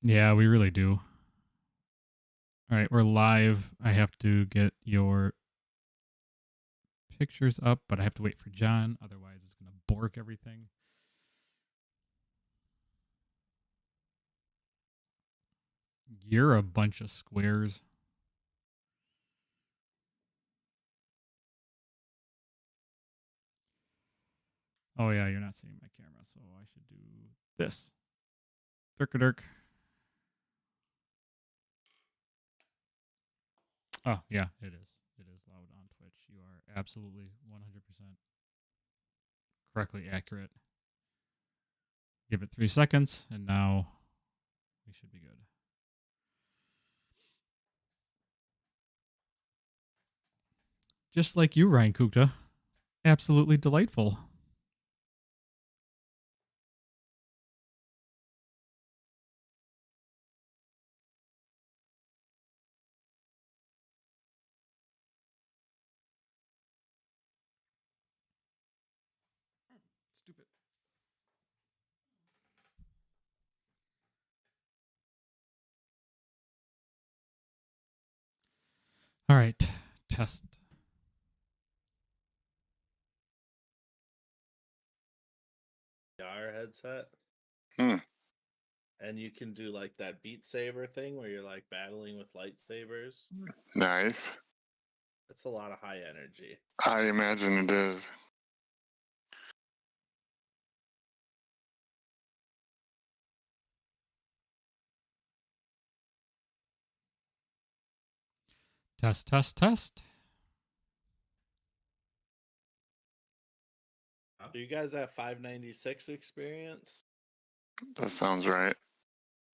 Yeah, we really do. All right, we're live. I have to get your pictures up, but I have to wait for John. Otherwise, it's going to bork everything. You're a bunch of squares. Oh, yeah, you're not seeing my camera, so I should do this. Dirk-a-dirk. Oh, yeah, it is. It is loud on Twitch. You are absolutely 100% correctly accurate. Give it 3 seconds, and now we should be good. Just like you, Ryan Kukta. Absolutely delightful. Stupid. All right, test. VR headset. And you can do like that Beat Saber thing where you're like battling with lightsabers. Nice. It's a lot of high energy. I imagine it is. Test, test, test. Do you guys have 596 experience? That sounds right.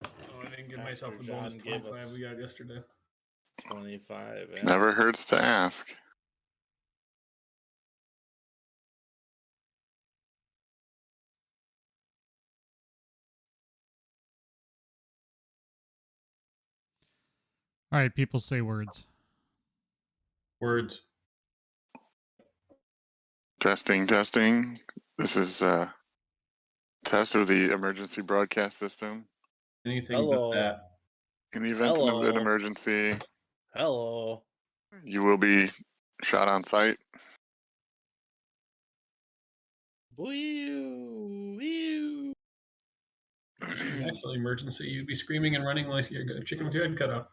Oh, I didn't give After myself the John bonus gave 25 us- we got yesterday. 25. Yeah. Never hurts to ask. All right, people say words. Words. Testing, testing. This is test of the emergency broadcast system. Anything Hello. but that. In the event of an Hello. emergency, Hello. you will be shot on sight. Wee-oo. Actual emergency, you'd be screaming and running like you're a chicken with your head cut off.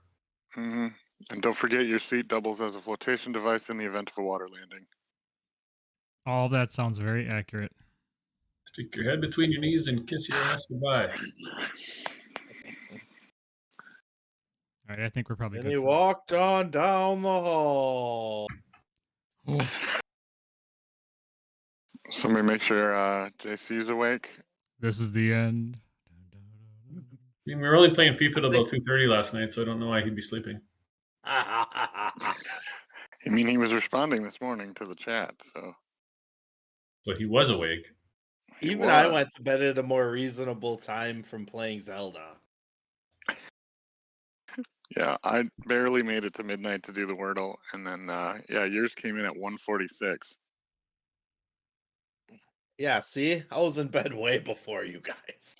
Mm-hmm. And don't forget your seat doubles as a flotation device in the event of a water landing. All that sounds very accurate. Stick your head between your knees and kiss your ass goodbye. All right, I think we're probably And good. he walked on down the hall. Oh. Somebody make sure JC's awake. This is the end. I mean, we were only playing FIFA till about 2:30 last night, so I don't know why he'd be sleeping. I mean, he was responding this morning to the chat, so. So he was awake. Even I went to bed at a more reasonable time from playing Zelda. Yeah, I barely made it to midnight to do the Wordle, and then yours came in at 1:46. Yeah, see? I was in bed way before you guys.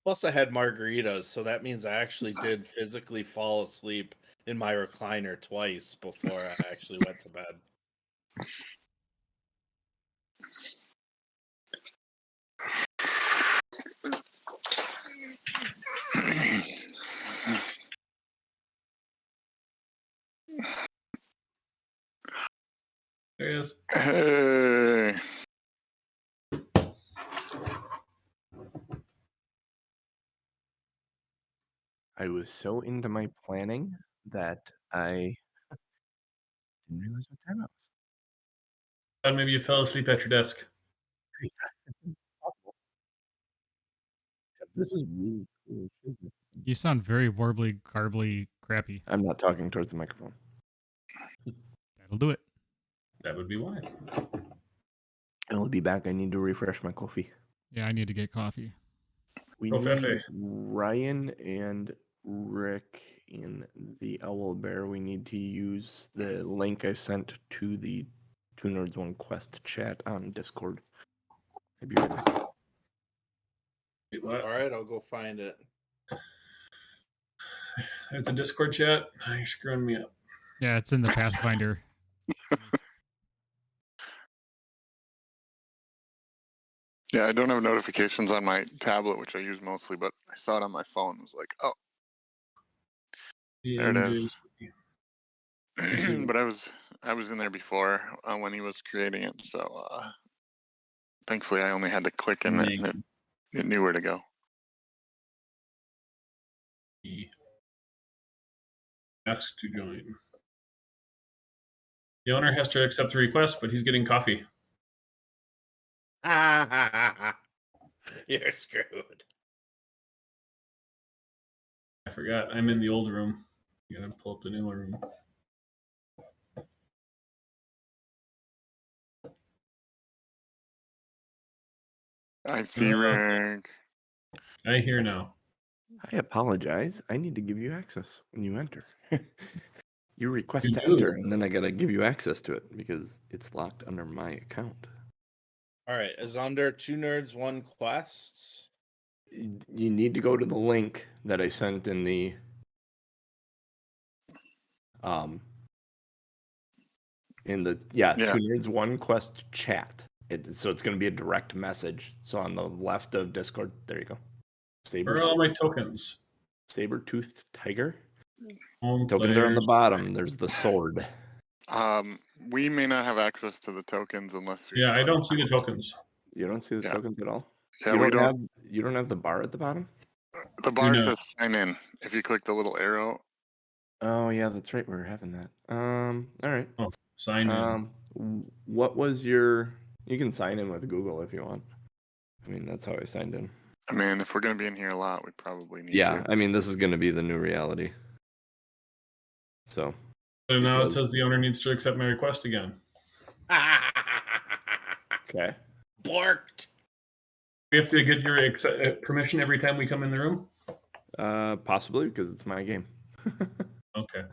Plus, I had margaritas, so that means I actually did physically fall asleep in my recliner twice before I actually went to bed. There he is. Hey. I was so into my planning that I didn't realize what time it was. Thought maybe you fell asleep at your desk. This is really cool. You sound very warbly, garbly, crappy. I'm not talking towards the microphone. That'll do it. That would be why. I'll be back. I need to refresh my coffee. Yeah, I need to get coffee. We Go need Fefe. Ryan and Rick in the owl bear, we need to use the link I sent to the Two Nerds One Quest chat on Discord. I'll be right back. Wait, what? All right, I'll go find it. There's a Discord chat. You're screwing me up. Yeah, it's in the Pathfinder. Yeah, I don't have notifications on my tablet, which I use mostly, but I saw it on my phone. I was like, oh, there it is. But I was in there before when he was creating it, so thankfully I only had to click in it and it knew where to go. Ask to join. The owner has to accept the request, but he's getting coffee. You're screwed. I forgot. I'm in the old room. You gotta pull up the new room. I see Rick. I hear now. I apologize. I need to give you access when you enter. You request You to do. enter, and then I gotta give you access to it because it's locked under my account. All right, is under Two Nerds One Quests. You need to go to the link that I sent in the Yeah. Two Nerds One Quest chat. So it's going to be a direct message. So on the left of Discord, there you go. Where are all my tokens? Saber-toothed tiger. Home Tokens are on the players. bottom. There's the sword. We may not have access to the tokens unless you. Yeah, I don't see the tokens. You don't see the Yeah. tokens at all. Yeah, You don't have the bar at the bottom. The bar No. says sign in. If you click the little arrow. Oh yeah, that's right. We're having that. All right. Oh, sign in. What was your? You can sign in with Google if you want. I mean, that's how I signed in. I mean, if we're gonna be in here a lot, we probably need Yeah, to. I mean, this is going to be the new reality. So. And now it because- says the owner needs to accept my request again. Okay. Borked. We have to get your permission every time we come in the room? Possibly because it's my game. Okay.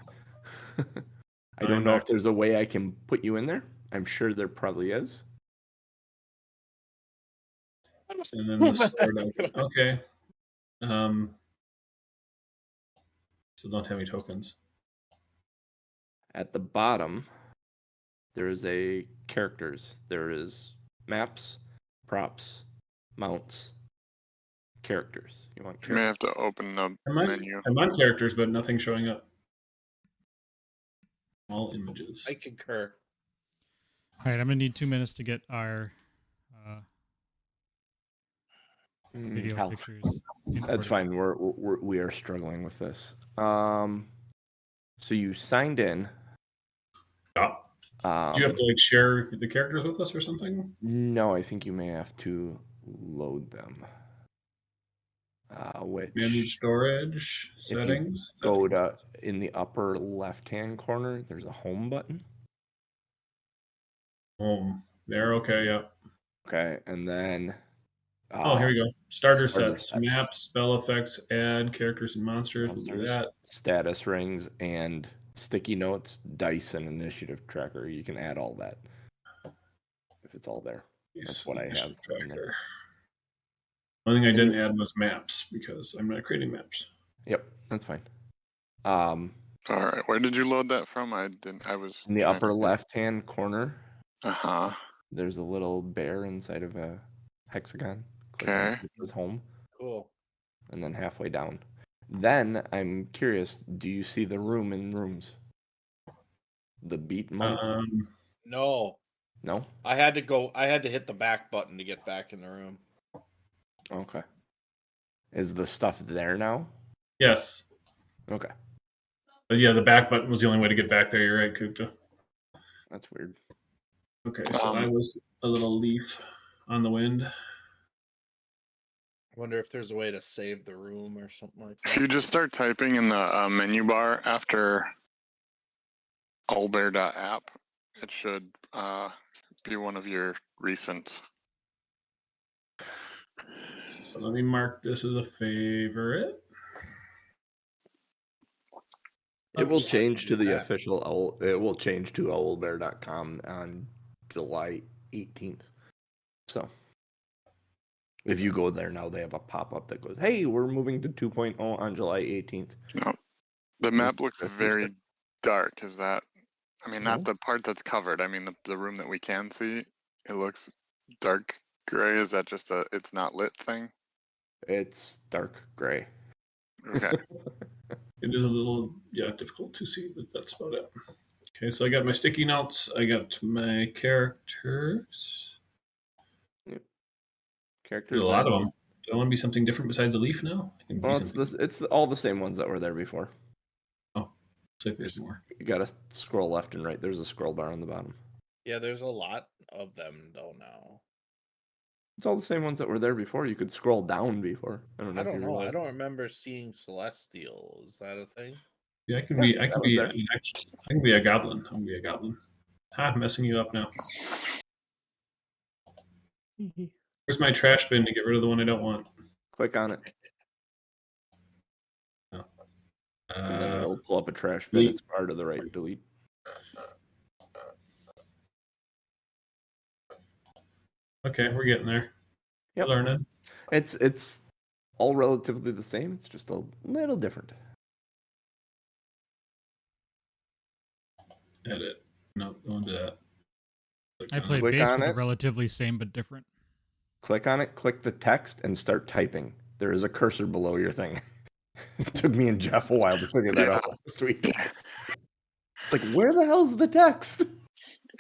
I don't know if there's a way I can put you in there. I'm sure there probably is. And then the sword. Okay. So don't have any tokens. At the bottom, there is a characters. There is maps, props, mounts, characters. You want You may characters? have to open the I'm menu. on characters, but nothing's showing up. All images. I concur. All right, I'm gonna need 2 minutes to get our video Hell, pictures. that's fine. We are struggling with this. So you signed in. Yeah. Do you have to like share the characters with us or something? No, I think you may have to load them. Which Manage storage if you settings. go to in the upper left-hand corner, there's a home button. Home. There. Okay. Yeah. Okay, and then Oh, here we go. Starter starter sets, sets. maps, spell effects, add characters and monsters. We'll do monsters, that. status rings, and sticky notes, dice, and initiative tracker. You can add all that if it's all there. That's what I have in there. Tracker. One thing I didn't add was maps because I'm not creating maps. Yep, that's fine. All right, where did you load that from? I didn't. I was In the trying upper to- left-hand corner, Uh-huh. there's a little bear inside of a hexagon. Click on it, Okay. it says home, Cool. and then halfway down. Then I'm curious, do you see the room in rooms? The beat month? No, No? I had to hit the back button to get back in the room. Okay. Is the stuff there now? Yes. Okay. But yeah, the back button was the only way to get back there. You're right, Kupta. That's weird. Okay, so I was a little leaf on the wind. I wonder if there's a way to save the room or something like If that. you just start typing in the menu bar after owlbear.app, it should be one of your recents. So let me mark this as a favorite. It will People change to do the that. official owl. It will change to owlbear.com on July 18th. So if you go there now, they have a pop-up that goes, "Hey, we're moving to 2.0 on July 18th." No, the map looks very dark. Is that? I mean, not the part that's covered. I mean, the room that we can see. It looks dark gray. Is that just a it's not lit thing? It's dark gray. Okay. It is a little difficult to see, but that's about it. Okay, so I got my sticky notes. I got my characters. Yep. There's Characters. a lot of them. Do I want to be something different besides a leaf now? I can be Well, it's something. it's all the same ones that were there before. Oh, looks like there's more. You gotta scroll left and right. There's a scroll bar on the bottom. Yeah, there's a lot of them though now. It's all the same ones that were there before. You could scroll down before. I don't know. I if don't you know. I realized. don't remember seeing Celestial. Is that a thing? Yeah, I can Yeah, be. I that can was be. there. I can be a goblin. I can be a goblin. Ha! I'm messing you up now. Where's my trash bin to get rid of the one I don't want? Click on it. Oh. And then it'll pull up a trash bin. delete. It's far to the right. Delete. Okay, we're getting there. Yep. Learning. It's all relatively the same. It's just a little different. Edit. No, don't do that. I played Click base on with the it. relatively same but different. Click on it. Click the text and start typing. There is a cursor below your thing. It took me and Jeff a while to figure that out last week. It's like, where the hell's the text?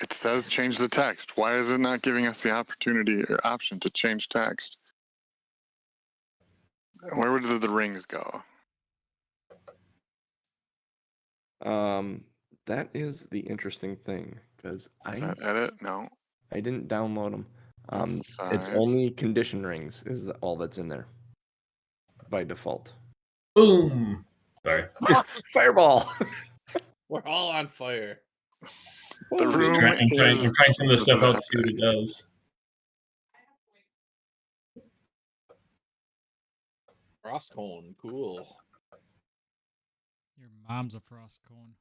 It says change the text. Why is it not giving us the opportunity or option to change text? Where would the rings go? That is the interesting thing because Is that edit? No. I didn't download them. That's the It's size. only condition rings is all that's in there by default. Boom. Sorry. Fireball. We're all on fire. The room I'm trying is. some of the stuff out to see what it does. Frost cone, cool. Your mom's a frost cone.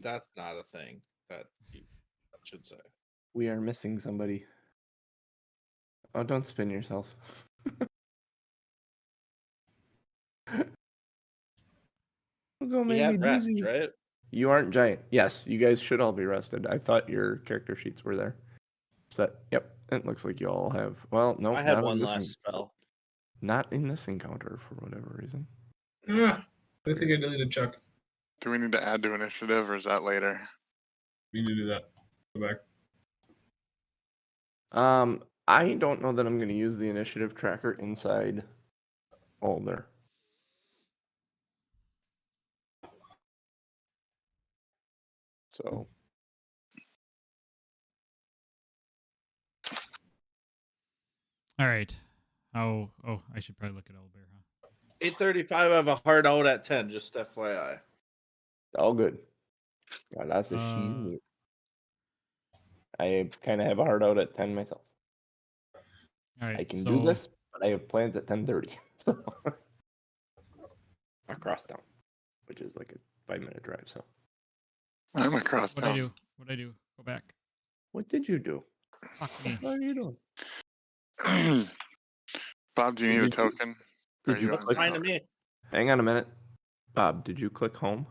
That's not a thing that you should say. We are missing somebody. Oh, don't spin yourself. We'll go We maybe had rest, dizzy. right? You aren't giant. Yes, you guys should all be rested. I thought your character sheets were there. Set. Yep. It looks like you all have. Well, no, I had not one in this last spell. Not in this encounter for whatever reason. I think I deleted Chuck. Do we need to add to initiative or is that later? We need to do that. Go back. I don't know that I'm going to use the initiative tracker inside Alder. So. All right. Oh, I should probably look at Owlbear, huh? 8:35. I have a hard out at 10. Just FYI. All good. God, that's a she's. I kind of have a hard out at 10 myself. All right. I can do this, but I have plans at 10:30. Across town, which is like a 5-minute drive. So. I'm across town. What'd I do? Go back. What did you do? Fuck me. What are you doing? Bob, do you need a token? Did you What's click? fine to me? Hang on a minute. Bob, did you click home?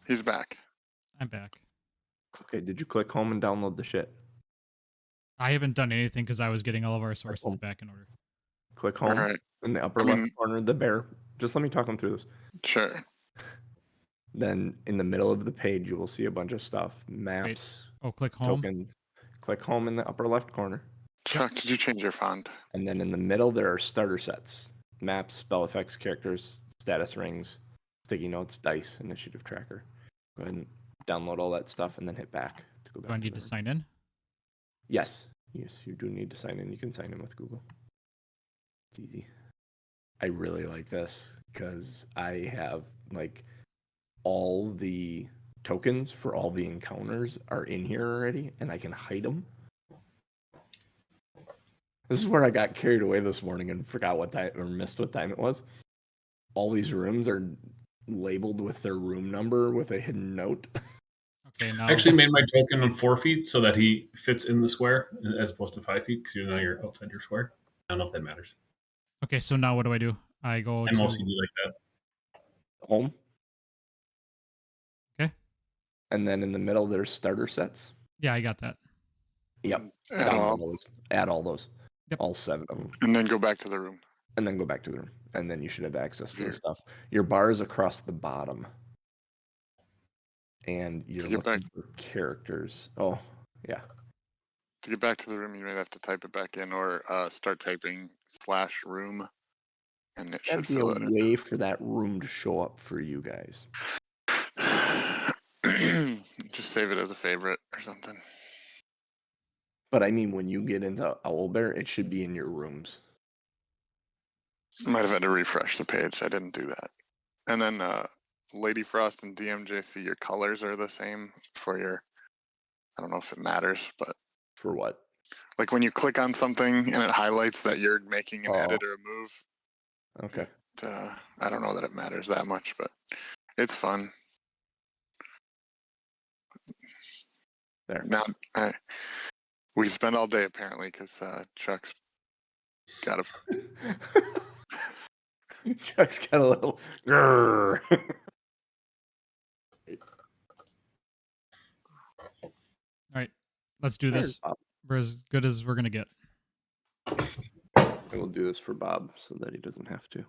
He's back. I'm back. Okay, did you click home and download the shit? I haven't done anything because I was getting all of our sources back in order. Click home All right. in the upper left corner, the bear. Just let me talk him through this. Sure. Then in the middle of the page, you will see a bunch of stuff. Maps. Wait. Oh, click home. Tokens. Click home in the upper left corner. Chuck, did you change your font? And then in the middle, there are starter sets. Maps, spell effects, characters, status rings, sticky notes, dice, initiative tracker. Go ahead and download all that stuff and then hit back. To go back Do I need to sign in? Yes. Yes, you do need to sign in. You can sign in with Google. It's easy. I really like this because I have like all the tokens for all the encounters are in here already and I can hide them. This is where I got carried away this morning and forgot what time or missed what time it was. All these rooms are labeled with their room number with a hidden note. Okay, now I actually made my token on 4 feet so that he fits in the square as opposed to 5 feet because you're outside your square. I don't know if that matters. okay, so now what do? I go And to mostly do like that. Home. Okay. And then in the middle, there's starter sets. Yeah, I got that. Yep. At Down all. those. Add all those. Yep. All 7 of them. And then go back to the room. And then go back to the room. And then you should have access to the Here. stuff. Your bar is across the bottom. And you're get looking back- for characters. Oh, yeah. To get back to the room, you might have to type it back in or start typing /room, and it That'd should be a fill it in. way for that room to show up for you guys. Just save it as a favorite or something. But I mean, when you get into Owlbear, it should be in your rooms. Might have had to refresh the page. I didn't do that. And then Lady Frost and DMJC, your colors are the same for your. I don't know if it matters, but For what? like when you click on something and it highlights that you're making an edit or a move. Okay. I don't know that it matters that much, but it's fun. There. Now, we spend all day apparently because Chuck's got a. Chuck's got a little. Grrr. All right, let's do There's this. Bob. We're as good as we're gonna get. I will do this for Bob so that he doesn't have to.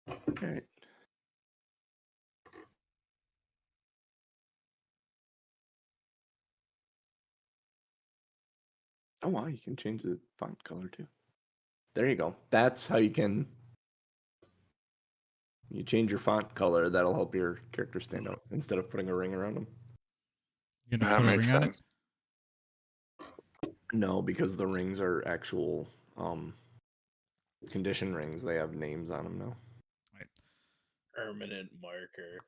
All right. Oh wow, you can change the font color too. There you go. That's how you can. You change your font color. That'll help your character stand out instead of putting a ring around them. You gonna That put a makes ring on it? sense. No, because the rings are actual condition rings. They have names on them now. Permanent marker.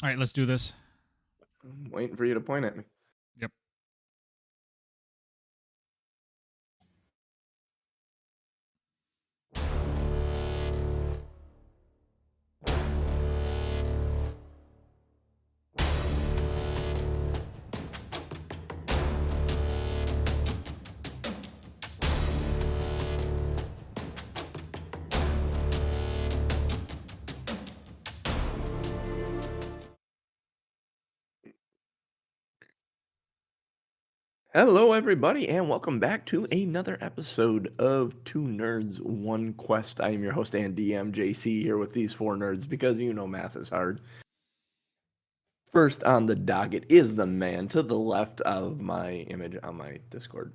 All right, let's do this. I'm waiting for you to point at me. Yep. Hello, everybody, and welcome back to another episode of Two Nerds, One Quest. I am your host and DM, JC, here with these 4 nerds because you know math is hard. First on the docket is the man to the left of my image on my Discord.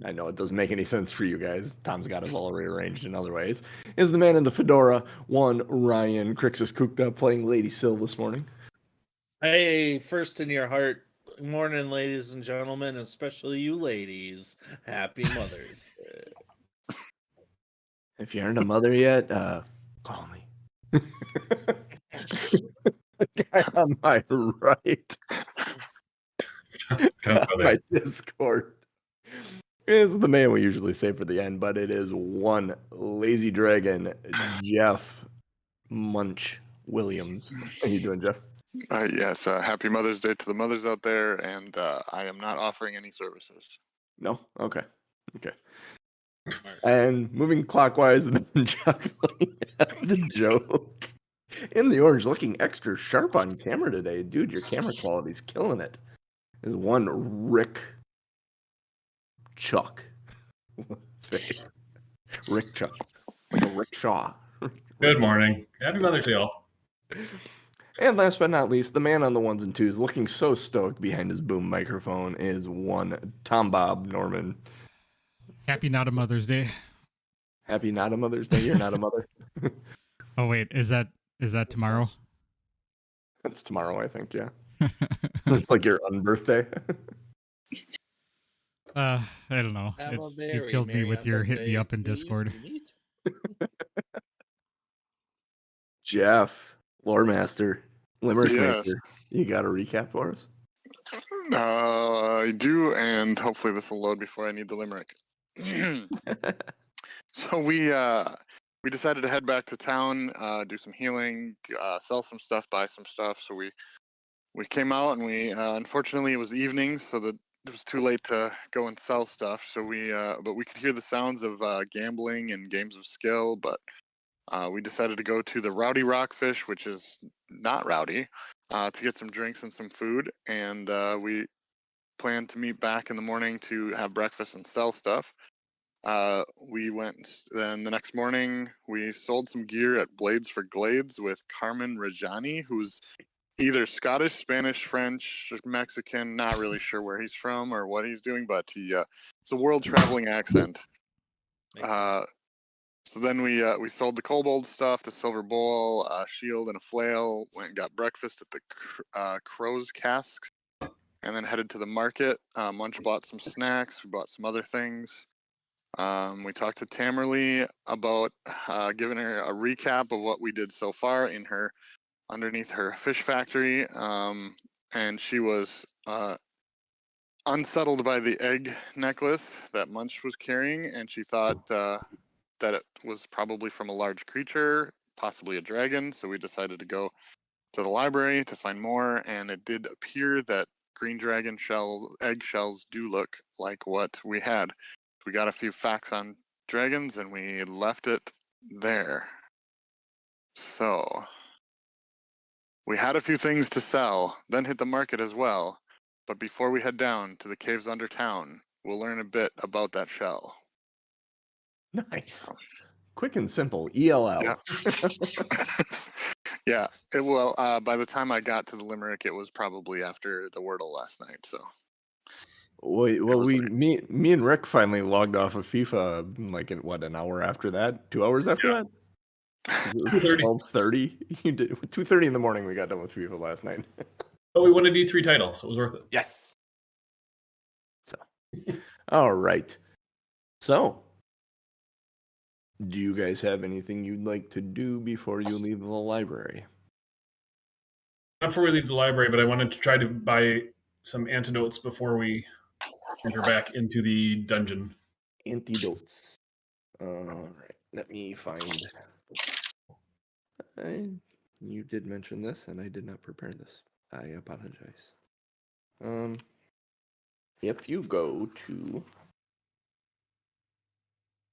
I know it doesn't make any sense for you guys. Tom's got us all rearranged in other ways. Is the man in the fedora, one Ryan Crixus cooked up playing Lady Syl this morning. Hey, first in your heart. Good morning, ladies and gentlemen, especially you ladies. Happy Mother's Day. If you aren't a mother yet, call me. The guy on my right, on my Discord, is the man we usually say for the end, but it is one lazy dragon, Jeff Munch Williams. How you doing, Jeff? Yes, happy Mother's Day to the mothers out there, and I am not offering any services. No? Okay. And moving clockwise, and then chuckling at the joke. In the orange, looking extra sharp on camera today. Dude, your camera quality's killing it. Is one Rick Chuck. Rick Chuck. Like a rickshaw. Good morning. Happy Mother's Day, all. And last but not least, the man on the ones and twos, looking so stoic behind his boom microphone, is one Tom Bob Norman. Happy not a Mother's Day. Happy not a Mother's Day. You're not a mother. Oh wait, is that tomorrow? That's tomorrow, I think. Yeah. It's like your unbirthday. I don't know. Have a You very killed me merry with your hit me birthday up in to you, Discord. Pete. Jeff, lore master, limerick Yes. maker. You got a recap for us? I do, and hopefully this will load before I need the limerick. So we decided to head back to town, do some healing, sell some stuff, buy some stuff. So we came out, and we unfortunately it was evening, so that it was too late to go and sell stuff. So but we could hear the sounds of gambling and games of skill. But we decided to go to the Rowdy Rockfish, which is not rowdy, to get some drinks and some food. And we planned to meet back in the morning to have breakfast and sell stuff. We went then the next morning. We sold some gear at Blades for Glades with Carmen Rajani, who's either Scottish, Spanish, French, Mexican. Not really sure where he's from or what he's doing, but it's a world traveling accent. So then we sold the kobold stuff, the silver bowl, a shield, and a flail. Went and got breakfast at the Crow's Casks, and then headed to the market. Munch bought some snacks. We bought some other things. We talked to Tamerly about giving her a recap of what we did so far underneath her fish factory, and she was unsettled by the egg necklace that Munch was carrying, and she thought that it was probably from a large creature, possibly a dragon. So we decided to go to the library to find more, and it did appear that green dragon egg shells do look like what we had. We got a few facts on dragons, and we left it there. So we had a few things to sell, then hit the market as well. But before we head down to the caves under town, we'll learn a bit about that shell. Nice. Quick and simple. ELL. Yeah. Yeah. By the time I got to the limerick, it was probably after the Wordle last night. So. Well, me and Rick finally logged off of FIFA like an hour after that? 2 hours after that? 12:30. You did 2:30 in the morning. We got done with FIFA last night. But we won a D3 title, so it was worth it. Yes. So, all right. So, do you guys have anything you'd like to do before you leave the library? Not before we leave the library, but I wanted to try to buy some antidotes before we enter back into the dungeon. Antidotes. All right. Let me find. You did mention this, and I did not prepare this. I apologize. If you go to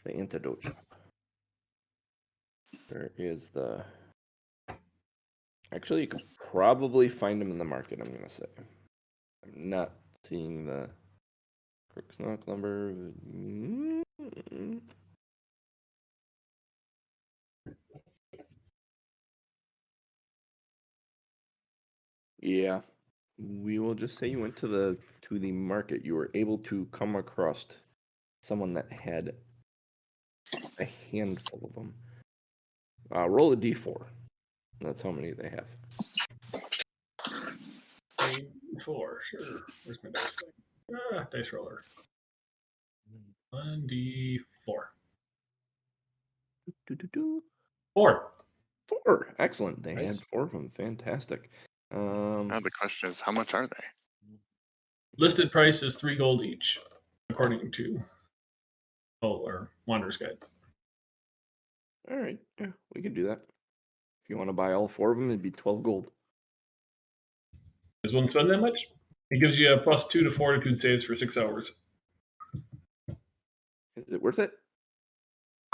the antidote shop, there is the. Actually, you could probably find them in the market. I'm gonna say. I'm not seeing the Crooksnock lumber. Yeah, we will just say you went to the market. You were able to come across someone that had a handful of them. Roll a d4. That's how many they have. 4, sure. Where's my dice thing? Dice roller. 1d4. 4. 4. Excellent. They Nice. had 4 of them. Fantastic. Now the question is, how much are they? Listed price is 3 gold each, according to or Wanderer's Guide. All right. Yeah, we can do that. If you want to buy all 4 of them, it'd be 12 gold. Does one spend that much? It gives you a +2 to fortitude saves for 6 hours. Is it worth it?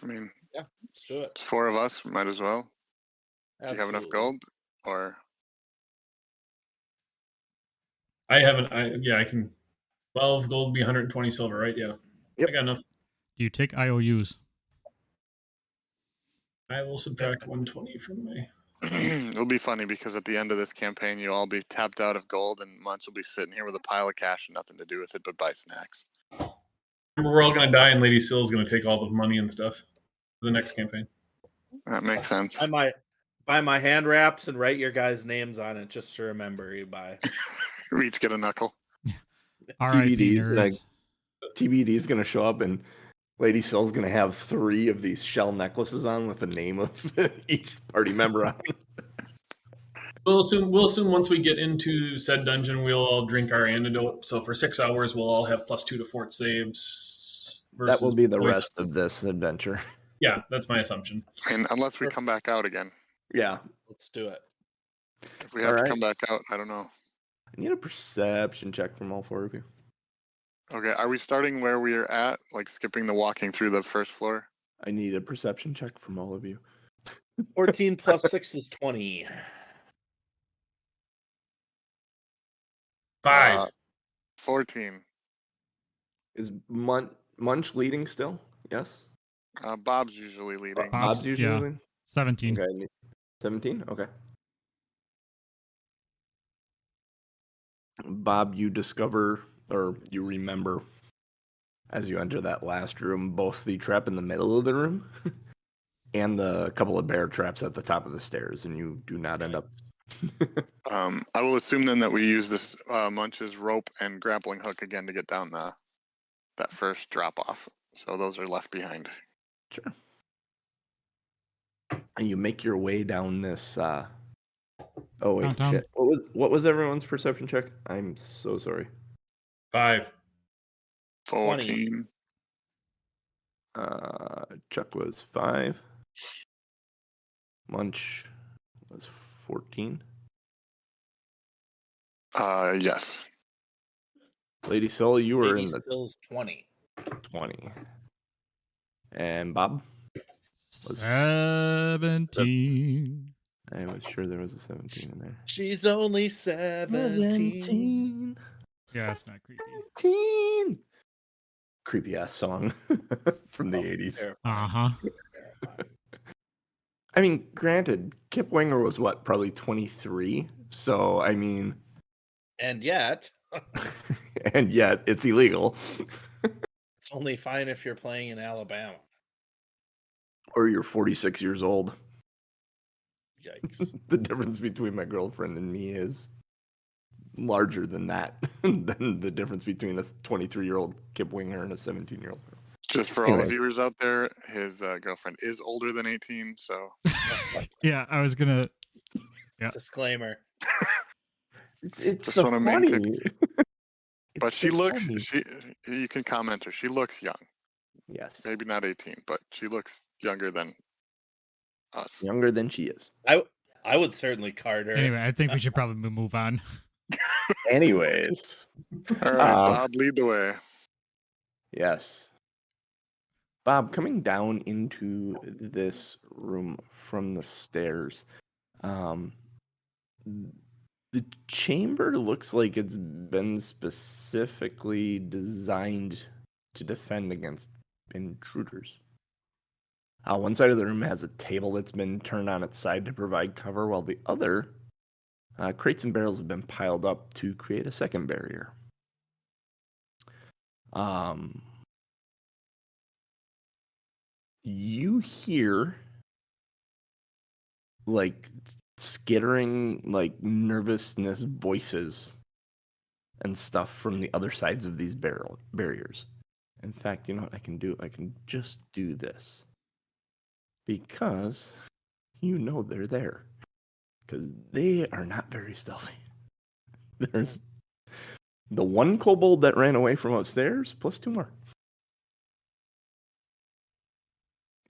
I mean, Yeah, let's do it. it's 4 of us. Might as well. Do you have enough Absolutely. gold? Or I haven't. I can. 12 gold would be 120 silver, right? Yeah. Yep. I got enough. Do you take IOUs? I will subtract 120 from my. it'll be funny because at the end of this campaign, you'll all be tapped out of gold, and Munch will be sitting here with a pile of cash and nothing to do with it but buy snacks. We're all going to die, and Lady Sill's going to take all the money and stuff for the next campaign. That makes sense. I might buy my hand wraps and write your guys' names on it just to remember you buy. We each get a knuckle. R.I.P. TBD's nerds. TBD is going to show up, and Lady Sill's going to have 3 of these shell necklaces on with the name of each party member on. We'll assume once we get into said dungeon, we'll all drink our antidote. So for 6 hours, we'll all have +2 to fort saves. versus That will be the poison. rest of this adventure. Yeah, that's my assumption. I mean, unless we come back out again. Yeah. Let's do it. If we have All to right. come back out, I don't know. I need a perception check from all four of you. Okay, are we starting where we are at? Like skipping the walking through the first floor? I need a perception check from all of you. 14 plus 6 is 20. 5. 14. Is Munch leading still? Yes. Bob's usually leading. Bob's usually yeah, leading? 17. Okay. 17? Okay. Bob, you discover or you remember as you enter that last room both the trap in the middle of the room and the couple of bear traps at the top of the stairs, and you do not end up. I will assume then that we use this Munch's rope and grappling hook again to get down that first drop off. So those are left behind. Sure. And you make your way down this. Oh wait, Downtown. shit! What was everyone's perception check? I'm so sorry. 5. 14. Chuck was 5. Munch was 14. Yes. Lady Soul, you were Lady in the Still's 20. 20. And Bob, 17. I was sure there was a 17 in there. She's only 17. Yeah, it's not creepy. 17. Creepy ass song from the 80s. Fair. Uh-huh. I mean, granted, Kip Winger was what, probably 23? So, I mean, And yet, and yet it's illegal. it's only fine if you're playing in Alabama. Or you're 46 years old. Yikes. The difference between my girlfriend and me is larger than that, than the difference between a 23-year-old Kip Winger and a 17-year-old. Just for all the Anyway. viewers out there, his girlfriend is older than 18, so Yeah, I was gonna. Disclaimer. It's Just the wanna funny. maintain- but It's she the looks funny. you can comment her. She looks young. Yes, Maybe not 18, but she looks younger than us. younger than she is. I would certainly card her. Anyway, I think we should probably move on. Anyways, All right, Um, Bob, lead the way. yes. Bob, coming down into this room from the stairs, the chamber looks like it's been specifically designed to defend against intruders. One side of the room has a table that's been turned on its side to provide cover, while the other, crates and barrels have been piled up to create a second barrier. You hear like skittering, like nervousness voices and stuff from the other sides of these barriers. In fact, you know what I can do? I can just do this. Because you know they're there. Because they are not very stealthy. There's the one kobold that ran away from upstairs, plus 2 more.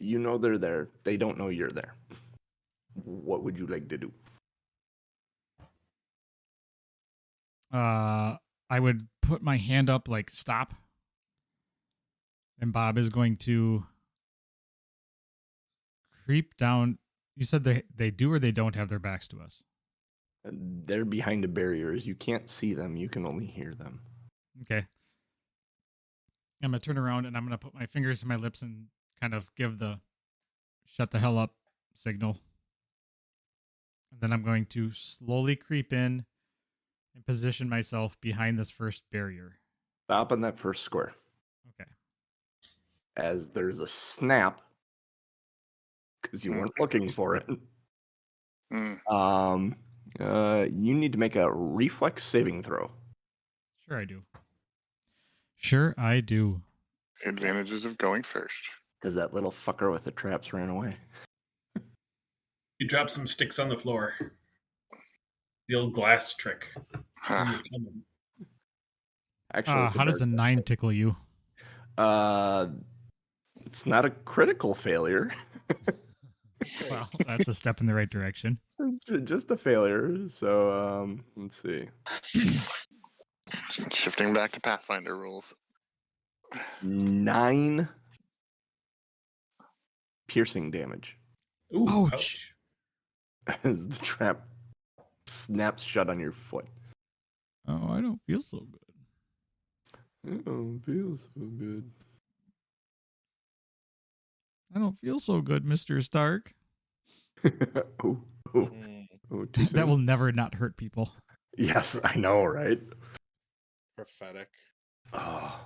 You know they're there. They don't know you're there. What would you like to do? I would put my hand up like stop. And Bob is going to creep down. You said they do or they don't have their backs to us? They're behind the barriers. You can't see them. You can only hear them. Okay. I'm going to turn around and I'm going to put my fingers to my lips and kind of give the shut the hell up signal. And then I'm going to slowly creep in and position myself behind this first barrier. Stop on that first square. Okay. As there's a snap, because you weren't looking for it. Mm. You need to make a reflex saving throw. Sure I do. Sure I do. Advantages of going first. Because that little fucker with the traps ran away. You drop some sticks on the floor. The old glass trick. Huh. Actually, How does a 9 tickle you? It's not a critical failure. Well, that's a step in the right direction. It's just a failure. So let's see. Shifting back to Pathfinder rules. 9 piercing damage Ooh, Ouch. ouch. as the trap snaps shut on your foot. Oh, I don't feel so good. Oh, feels so good. I don't feel so good, Mr. Stark. oh, Mm, too soon. That will never not hurt people. Yes, I know, right? prophetic. Oh.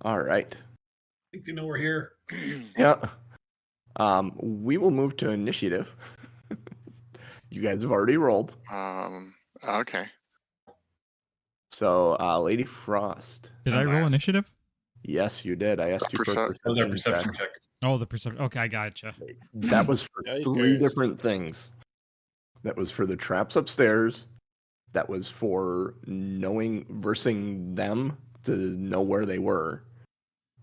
All right. I think they know we're here. Yeah. We will move to initiative. You guys have already rolled. Okay. So, Lady Frost. Did I'm I roll last. initiative? Yes, you did. I asked you for a Percep- That was our perception perception check. Oh, the perception. Okay, I gotcha. That was for Yikers. 3 different things. That was for the traps upstairs. That was for versing them to know where they were,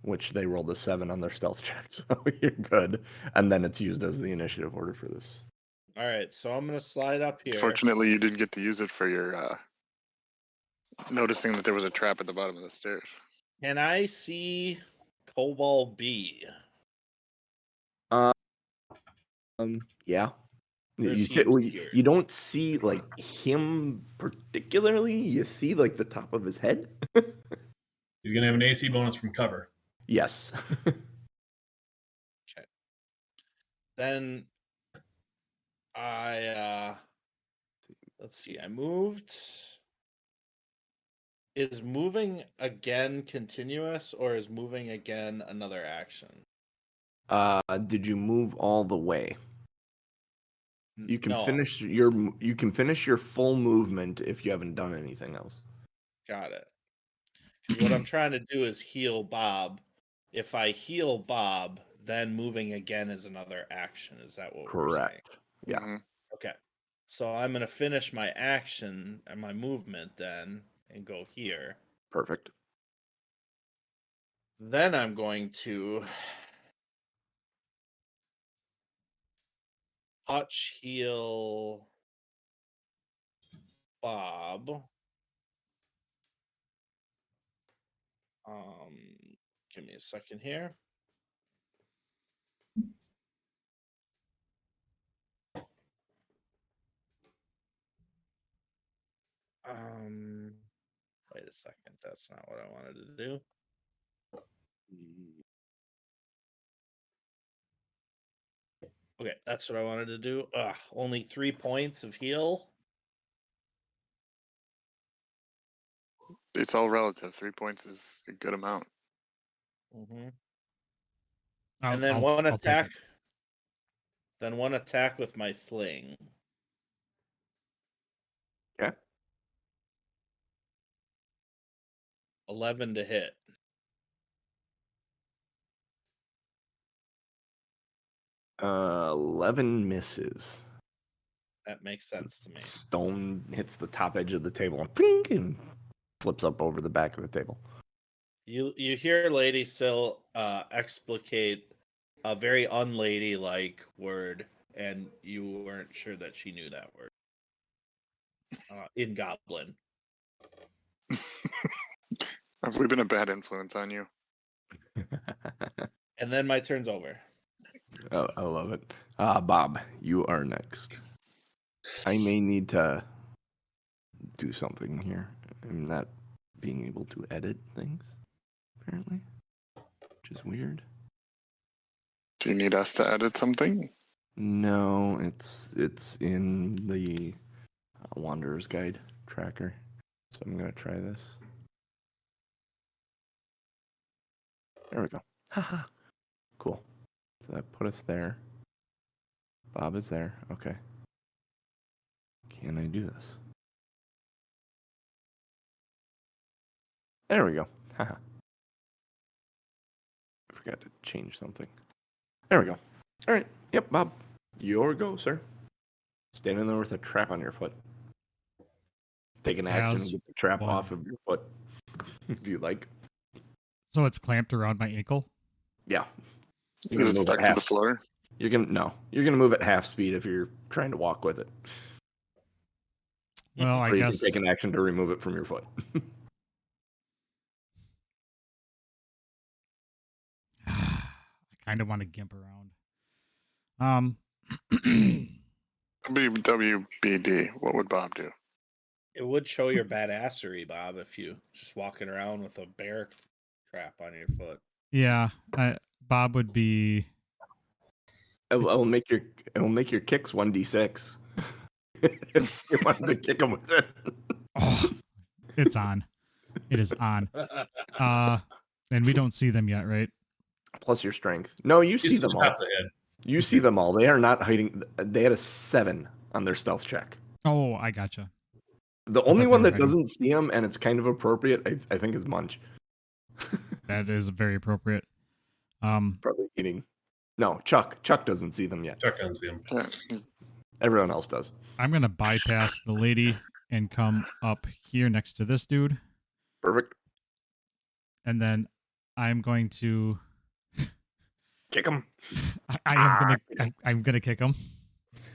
which they rolled a 7 on their stealth check, so you're good. And then it's used as the initiative order for this. All right, so I'm gonna slide up here. Fortunately, you didn't get to use it for your noticing that there was a trap at the bottom of the stairs. Can I see Cobalt B? Yeah. Or You is see, he obscure? you don't see like him particularly. You see like the top of his head. He's going to have an AC bonus from cover. Yes. Okay. Then I let's see. I moved. Is moving again continuous, or is moving again another action? Did you move all the way? You can No. finish your full movement if you haven't done anything else. Got it. 'Cause what I'm trying to do is heal Bob. If I heal Bob, then moving again is another action. Is that what we're saying? Correct. Yeah. Mhm. Okay. So I'm gonna finish my action and my movement then and go here. Perfect. Then I'm going to touch heal Bob. Give me a second here. Wait a second. That's not what I wanted to do. Okay, that's what I wanted to do. Only 3 points of heal. It's all relative. 3 points is a good amount. Mm-hmm. I'll, And then I'll- one I'll take attack. it. Then one attack with my sling. Yeah. 11 to hit. 11 misses. That makes sense to me. Stone hits the top edge of the table and ping, and flips up over the back of the table. You hear Lady Syl explicate a very unladylike word, and you weren't sure that she knew that word. In Goblin. Have we been a bad influence on you? And then my turn's over. Oh, I love it. Bob, you are next. I may need to do something here. I'm not being able to edit things, apparently, which is weird. Do you need us to edit something? No, it's in the Wanderer's Guide tracker. So I'm gonna try this. There we go. Haha. Cool. So that put us there. Bob is there. Okay. Can I do this? There we go. Haha. I forgot to change something. There we go. All right. Yep, Bob. Your go, sir. Standing there with a trap on your foot. Take an action and As get the trap one. off of your foot if you like. So it's clamped around my ankle. Yeah. You're Is gonna it move stuck at to the half. floor? You're gonna move at half speed if you're trying to walk with it. Well, I Or you guess can take an action to remove it from your foot. I kind of want to gimp around. WBD. What would Bob do? It would show your badassery, Bob, if you just walking around with a bear trap on your foot. Yeah, Bob would be. It will make your kicks 1d6. If you wanted to kick them with it. Oh, it's on. It is on. And we don't see them yet, right? Plus your strength. No, you see them all. half the head. You see them all. They are not hiding. They had a 7 on their stealth check. Oh, I gotcha. The only they one were that hiding. doesn't see them, and it's kind of appropriate, I think, is Munch. That is very appropriate. Probably eating. No, Chuck. Chuck doesn't see them yet. Chuck doesn't see him. Yeah. Everyone else does. I'm gonna bypass the lady and come up here next to this dude, Perfect. and then I'm going to. Kick him. I'm gonna kick him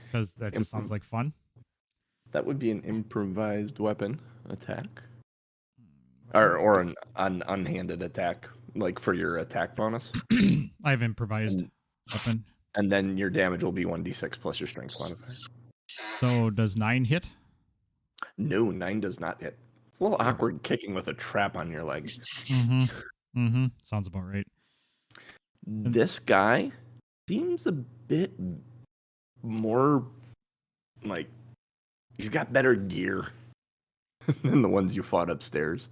because that just sounds like fun. That would be an improvised weapon attack, or an unhanded attack, like for your attack bonus. I have improvised weapon. And then your damage will be 1d6 plus your strength modifier. So does 9 hit? No, 9 does not hit. It's a little awkward kicking with a trap on your leg. Mm-hmm. Sounds about right. This guy seems a bit more like he's got better gear than the ones you fought upstairs.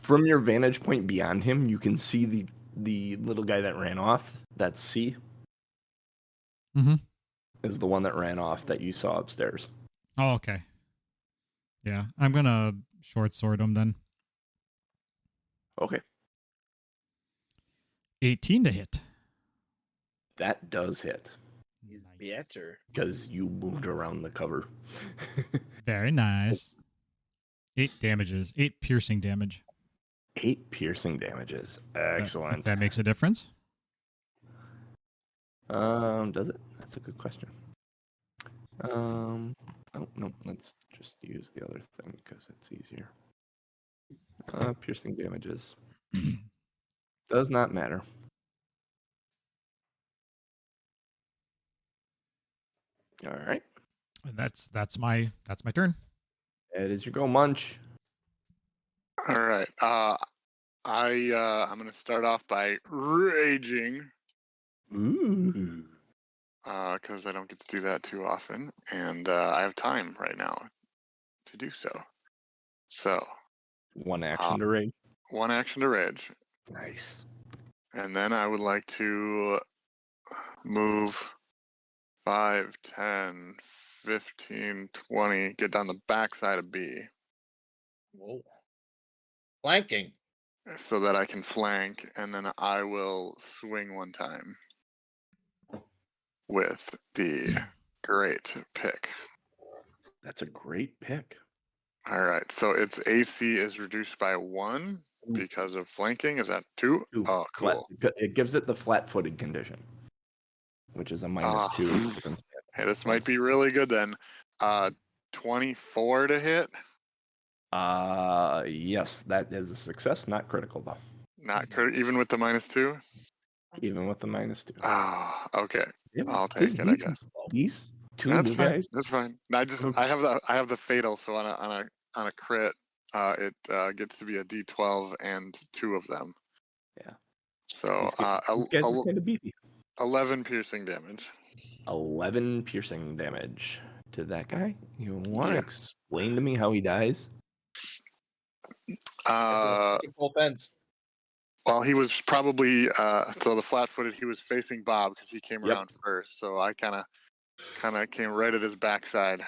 From your vantage point beyond him, you can see the little guy that ran off. That's C. Is the one that ran off that you saw upstairs. Oh, okay. Yeah, I'm gonna short sword him then. Okay. 18 to hit. That does hit. Better. Because you moved around the cover. Very nice. 8 damages. 8 piercing damage. 8 piercing damages. If Excellent. that makes a difference. Does it? That's a good question. Oh no, let's just use the other thing because it's easier. Piercing damages. Does not matter. All right. And that's my turn. That is your go, Munch. All right. I'm gonna start off by raging. Ooh. Because I don't get to do that too often, and I have time right now to do so. So One action to rage. one action to rage, Nice. and then I would like to move 5, 10, 15, 20, get down the backside of B, Whoa. Flanking. so that I can flank, and then I will swing one time with the great pick. That's a great pick. All right, so its AC is reduced by 1 because of flanking. Is that 2? Ooh, Oh, cool. It gives it the flat-footed condition, which is a -2. Hey, this might be really good then. 24 to hit. Yes, that is a success. Not critical though. Not even with the -2. Even with the -2. Ah, okay. Yeah, I'll take it, I guess. These two That's new fine. guys. That's fine. I have the fatal, so on a crit, it gets to be a D12 and 2 of them. Yeah. So These guys are kind of beefy. 11 piercing damage. 11 piercing damage to that guy. You want to Yeah. explain to me how he dies? Both ends. Well, he was probably so the flat-footed. He was facing Bob because he came Yep. around first. So I kind of came right at his backside,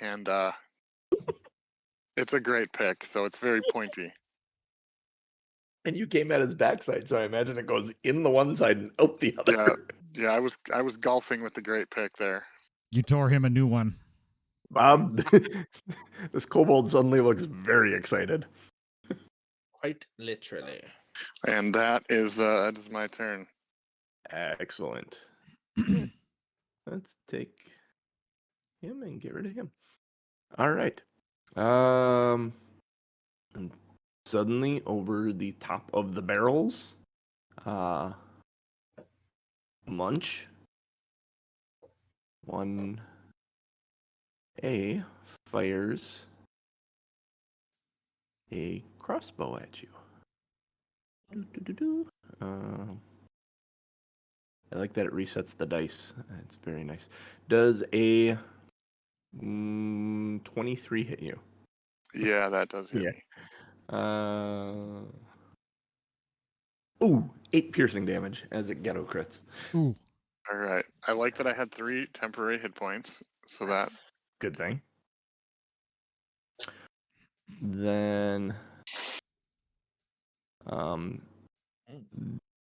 and it's a great pick. So it's very pointy. And you came at his backside, so I imagine it goes in the one side and out the other. Yeah. I was golfing with the great pick there. You tore him a new one. Bob, this kobold suddenly looks very excited. Quite literally. And that is my turn. Excellent. Let's take him and get rid of him. All right. And suddenly, over the top of the barrels, Munch 1A fires a crossbow at you. Doo-doo-doo-doo. I like that it resets the dice. It's very nice. Does a 23 hit you? Yeah, that does hit Yeah. me. 8 piercing damage as it ghetto crits. Ooh. All right. I like that I had 3 temporary hit points, so that That's a good thing. Then,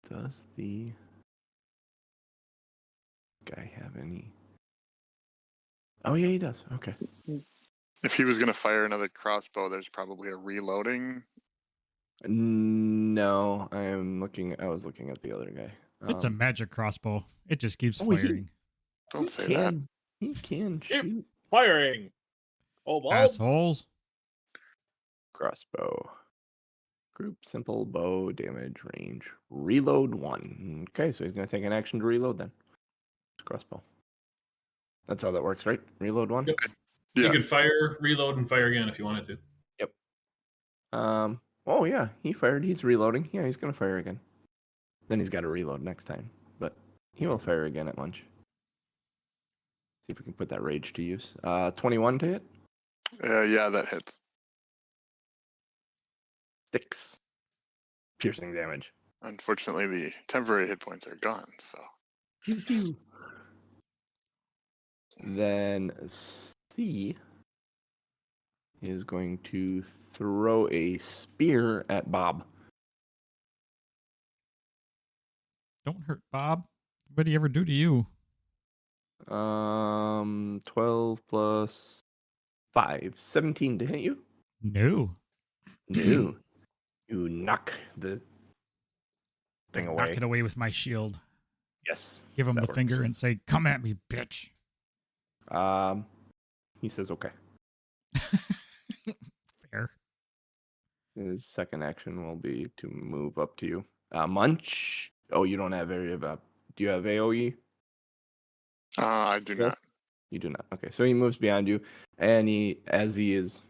does the guy have any? Oh yeah, he does. Okay. if he was going to fire another crossbow, there's probably a reloading. No, I was looking at the other guy. It's a magic crossbow. It just keeps Oh, he- firing. Don't say that. He can Keep shoot firing. Oh, Bob. Assholes. crossbow. Group simple bow damage range. Reload 1. Okay, so he's gonna take an action to reload then. It's crossbow. That's how that works, right? Reload 1. Yep. Yeah. You could fire, reload, and fire again if you wanted to. Oh yeah, he fired. He's reloading. Yeah, he's gonna fire again. Then he's got to reload next time, but he will fire again at lunch. See if we can put that rage to use. 21 to hit. Yeah, that hits. 6 piercing damage. Unfortunately, the temporary hit points are gone, so. Pew, pew. Then C is going to throw a spear at Bob. Don't hurt Bob. What did he ever do to you? 12 plus 5, 17 to hit you. No. No, you knock the thing away. Knock it away with my shield. Yes, Give him that the finger works. and say, "Come at me, bitch." He says okay. Fair. His second action will be to move up to you. Munch. Oh, you don't have area of. Do you have AOE? I do not. You do not. Okay, so he moves beyond you, and he is.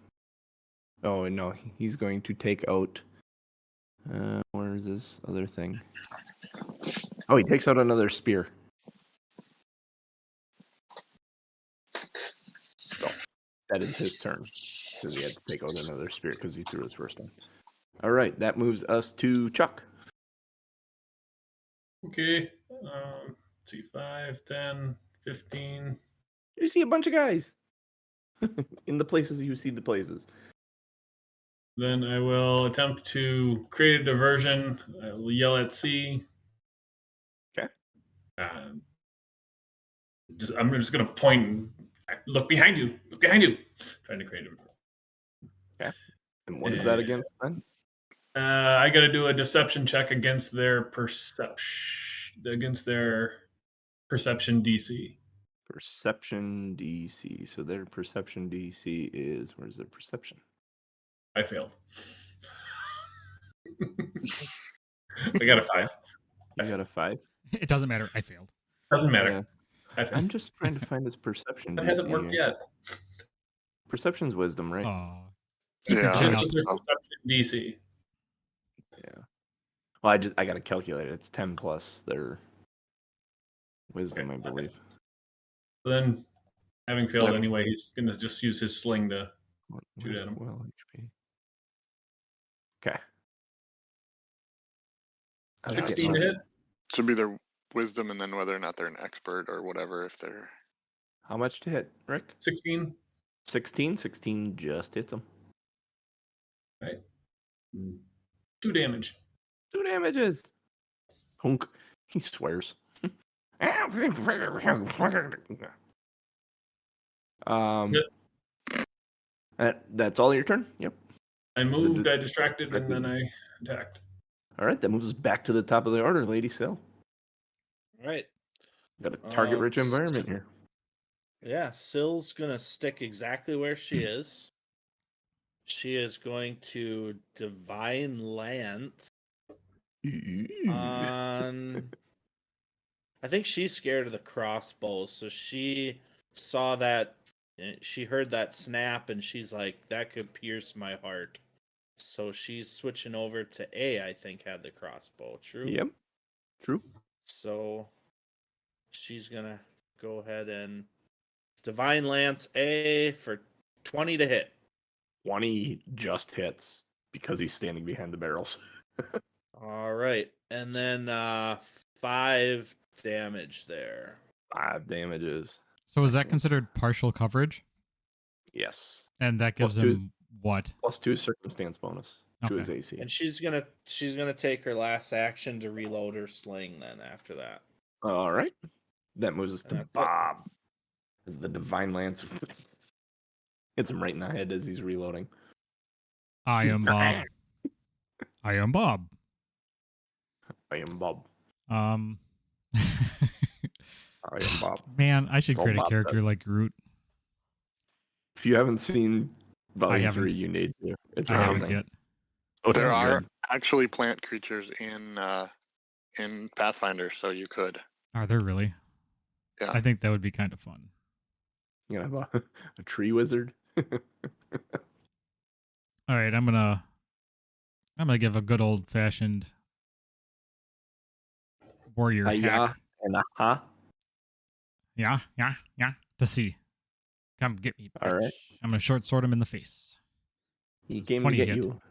Oh no, he's going to take out. Where is this other thing? Oh, he takes out another spear. So that is his turn because he had to take out another spear because he threw his first one. All right, that moves us to Chuck. Okay. Let's see, 5, 10, 15. You see a bunch of guys in the places you see the places. Then I will attempt to create a diversion. I will yell at C. Okay. I'm just going to point and look behind you. Look behind you. Trying to create a. Okay. And what is that against then? I got to do a deception check against their perception DC. Perception DC. So their perception DC is, where's their perception? I failed. I got a 5. You got a 5? It doesn't matter. I failed. Doesn't matter. Yeah. I failed. I'm just trying to find his perception That DC. hasn't worked here. yet. Perception's wisdom, right? Oh. Yeah. Just I their know. perception DC. Yeah. Well, I got to calculate it. It's 10 plus their wisdom, Okay. I believe. Then, having failed Yeah. anyway, he's going to just use his sling to. Shoot at him. Well, HP. Okay. How's it getting 16 to on? hit. Should be their wisdom and then whether or not they're an expert or whatever if they're. How much to hit, Rick? 16. 16. 16 just hits him. Right. 2 damage. 2 damages. Hunk. He swears. Yep. That's all your turn? Yep. I moved, I distracted, and then I attacked. All right, that moves us back to the top of the order, Lady Sill. Right. Got a target-rich environment here. Yeah, Sill's gonna stick exactly where she is. She is going to divine lance on. I think she's scared of the crossbow, so she saw that. She heard that snap, and she's like, "That could pierce my heart." So she's switching over to A. I think had the crossbow. True. Yep. True. So she's gonna go ahead and divine lance A for 20 to hit. 20 just hits because he's standing behind the barrels. All right, and then 5 damage there. 5 damages. So is that Excellent. considered partial coverage? Yes. And that gives Plus two- him what? +2 circumstance bonus to his Okay. AC. And she's gonna take her last action to reload her sling. Then after that, All right. That moves us And to that's it. Bob. As the divine lance hits him right in the head as he's reloading. I am Bob. I am Bob. I am Bob. I am Bob. Man, I should It's all create a Bob character does. like Groot. If you haven't seen Volume haven't. 3, you need to. It's I haven't amazing. yet. Oh, There damn are good. actually plant creatures in Pathfinder, so you could. Are there really? Yeah. I think that would be kind of fun. You know, have a tree wizard. All right, I'm gonna give a good old fashioned warrior Hiya hack. and aha. Yeah, to see. Come get me, bitch. All right. I'm gonna short sword him in the face. He came to 20 get hit. you.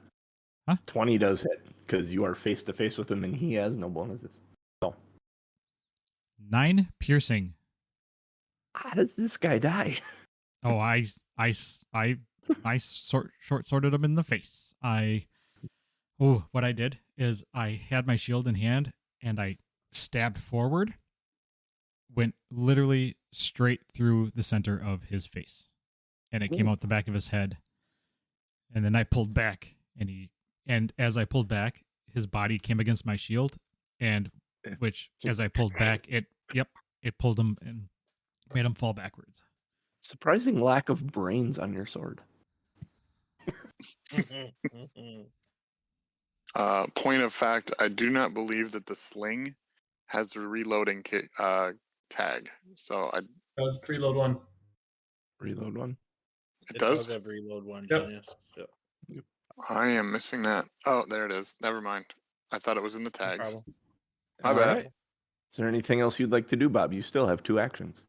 Huh? 20 does hit because you are face to face with him and he has no bonuses. So 9 piercing. how does this guy die? Oh, I short sorted him in the face. What I did is I had my shield in hand and I stabbed forward, went literally straight through the center of his face, and it came out the back of his head. And then I pulled back, and as I pulled back, his body came against my shield, and which as I pulled back, it pulled him and made him fall backwards. Surprising lack of brains on your sword. Point of fact, I do not believe that the sling has the reloading tag. So It's preload 1. Reload 1. it does. have reload 1. Yep. Genius. Yep. I am missing that. Oh, there it is. Never mind. I thought it was in the No tags. problem. My All bad. right. Is there anything else you'd like to do, Bob? You still have 2 actions.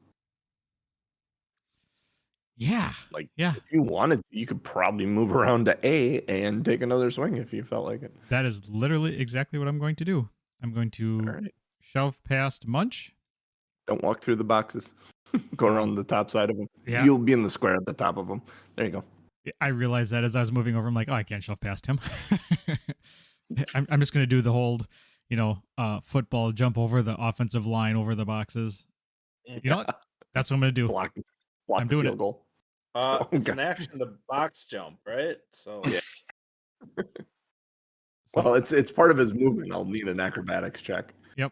Yeah. If you wanted, you could probably move around to A and take another swing if you felt like it. That is literally exactly what I'm going to do. I'm going to All right. shove past Munch. Don't walk through the boxes. Go around the top side of them. Yeah. You'll be in the square at the top of them. There you go. I realized that as I was moving over, I'm like, oh, I can't shove past him. I'm just going to do the whole, football jump over the offensive line over the boxes. You know what? That's what I'm going to do. Block I'm the doing field it. goal. It's God. an action to box jump, right? So Yeah. Well, it's part of his movement. I'll need an acrobatics check. Yep.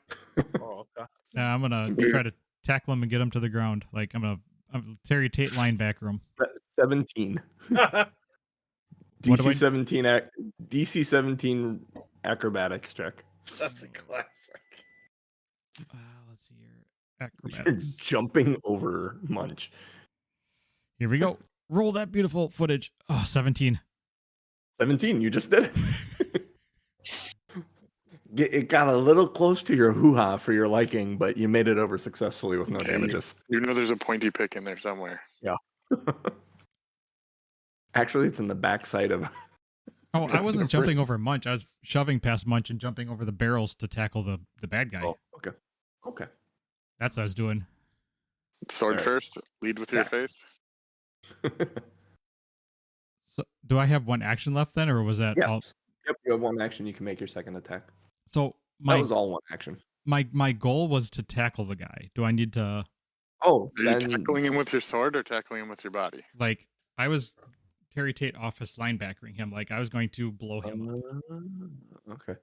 Oh, okay. I'm going to try to tackle him and get him to the ground. Like I'm Terry Tate linebacker him. 17. What do DC I- 17 DC 17 acrobatics check. That's a classic. Let's see here. You're Acrobatics. jumping over Munch. Here we go. Roll that beautiful footage. Oh, 17. 17, you just did it. It got a little close to your hoo-ha for your liking, but you made it over successfully with no damages. You know there's a pointy pick in there somewhere. Actually, it's in the backside of... Oh, I wasn't jumping over Munch. I was shoving past Munch and jumping over the barrels to tackle the bad guy. Oh, okay. That's what I was doing. Sword Alright. first, lead with your Yeah. face. So, do I have one action left then, or was that all? Yes. Yep, you have 1 action. You can make your second attack. So That was all 1 action. my goal was to tackle the guy. Do I need to Oh, Are you tackling him with your sword or tackling him with your body? I was Terry Tate office linebackering him. Like I was going to blow him up. Okay.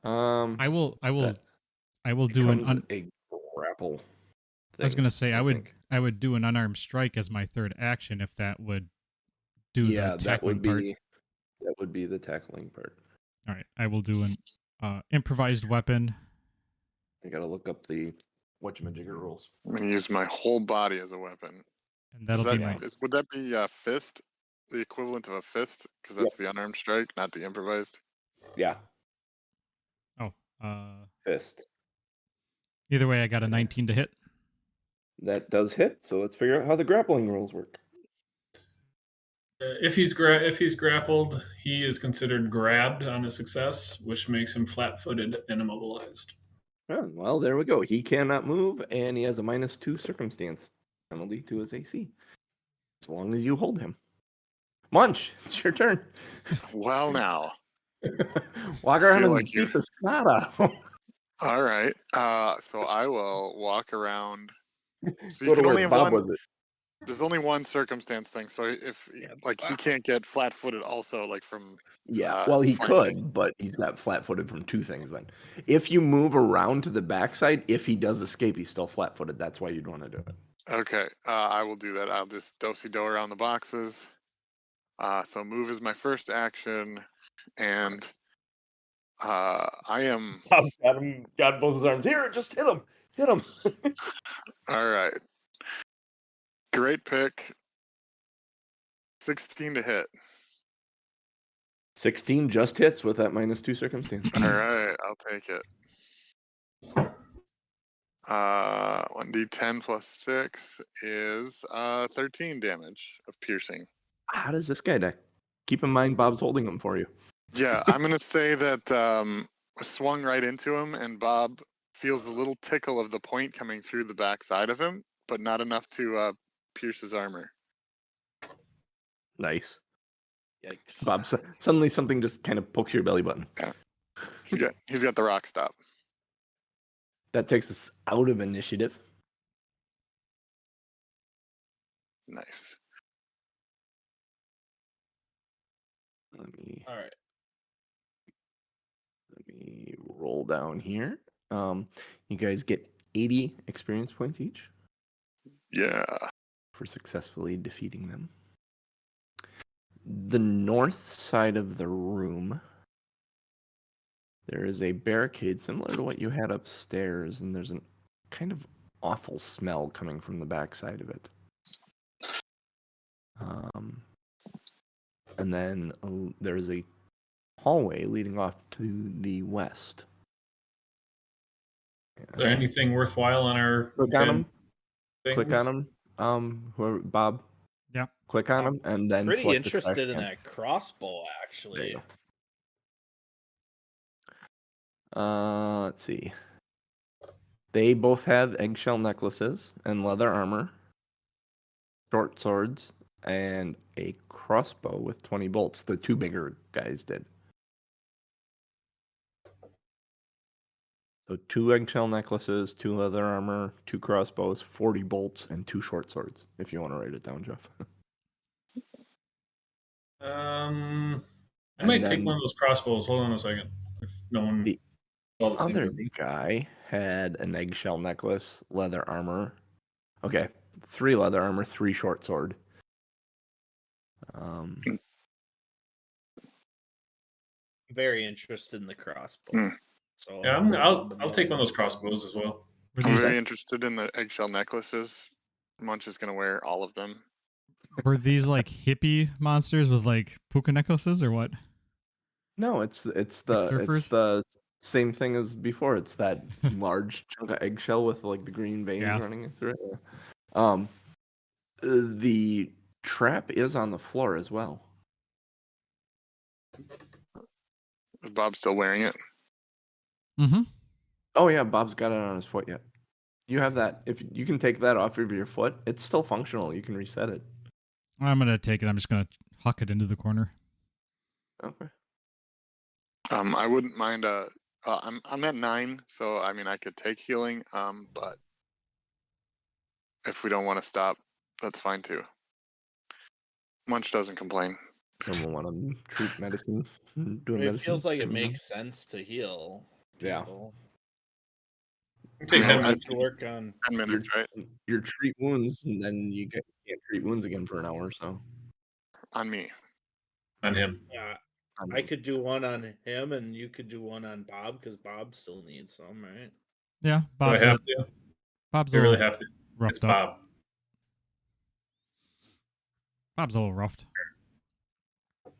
I will It do an. becomes a grapple. I was thing, gonna say I think. would do an unarmed strike as my third action if that would do the Yeah, tackling part. that would be the tackling part. All right, I will do an improvised weapon. I gotta look up the whatchamajigger rules. I'm gonna use my whole body as a weapon. And that'll be my. Would that be fist? The equivalent of a fist? Because that's the unarmed strike, not the improvised. Yeah. Oh, fist. Either way, I got a 19 to hit. That does hit. So let's figure out how the grappling rules work. If he's grappled, he is considered grabbed on a success, which makes him flat-footed and immobilized. Oh, well, there we go. He cannot move, and he has a -2 circumstance penalty to his AC. As long as you hold him. Munch, it's your turn. Well, now. Walk around and like beat the snot out of him. All right. So I will walk around. So Go to where Bob was it. There's only one circumstance thing. So if he can't get flat-footed, also like from. Well, he flanking. could, but he's got flat-footed from two things. Then, if you move around to the backside, if he does escape, he's still flat-footed. That's why you'd want to do it. Okay, I will do that. I'll just do-si-do around the boxes. So move is my first action, and I am. Bob's got both his arms. Here, just hit him. Hit him. All right. Great pick. 16 to hit. 16 just hits with that -2 circumstance. All right, I'll take it. 1d10 plus 6 is 13 damage of piercing. How does this guy die? Keep in mind, Bob's holding him for you. Yeah, I'm going to say that I swung right into him, and Bob feels a little tickle of the point coming through the backside of him, but not enough to pierce his armor. Nice. Yikes. Bob, suddenly something just kind of pokes your belly button. Yeah. He's got the rock stop. That takes us out of initiative. Nice. Let me All right. roll down here. You guys get 80 experience points each. Yeah. For successfully defeating them. The north side of the room, there is a barricade similar to what you had upstairs, and there's a kind of awful smell coming from the back side of it. And then there's a hallway leading off to the west. Is there anything worthwhile on our Click on him? things? Click on him. Whoever, Bob. Yeah. Click on him and then Pretty select the interested trash in can. that crossbow, There actually. you go. Let's see. They both have eggshell necklaces and leather armor, short swords, and a crossbow with 20 bolts. The two bigger guys did. So 2 eggshell necklaces, 2 leather armor, 2 crossbows, 40 bolts, and 2 short swords. If you want to write it down, Jeff. I might take one of those crossbows. Hold on a second. If no one. The all the same other movie. guy had an eggshell necklace, leather armor. Okay, 3 leather armor, 3 short sword. Very interested in the crossbow. So Yeah, I'll take one of those crossbows as well. I'm very interested in the eggshell necklaces. Munch is going to wear all of them. Were these like hippie monsters with like puka necklaces or what? No, it's Like the same thing as before. It's that large chunk of eggshell with like the green veins running through it. The trap is on the floor as well. Is Bob still wearing it? Mm-hmm. Oh yeah, Bob's got it on his foot yet. You have that. If you can take that off of your foot, it's still functional. You can reset it. I'm gonna take it. I'm just gonna huck it into the corner. Okay. I wouldn't mind. I'm at 9, so I mean I could take healing. But if we don't want to stop, that's fine too. Munch doesn't complain. Someone want to treat medicine? Do a It medicine? feels like it Let me know. makes sense to heal Yeah. people. Take I 10 know, minutes. To work on. 10 minutes, right? Your treat wounds, and then you can't treat wounds again for an hour. So On me. On him. Yeah, I I mean, could do one on him, and you could do one on Bob because Bob still needs some, right? Yeah, Do I Bob's have to? Bob's I a really little have to. It's roughed up. Bob. Bob's a little roughed.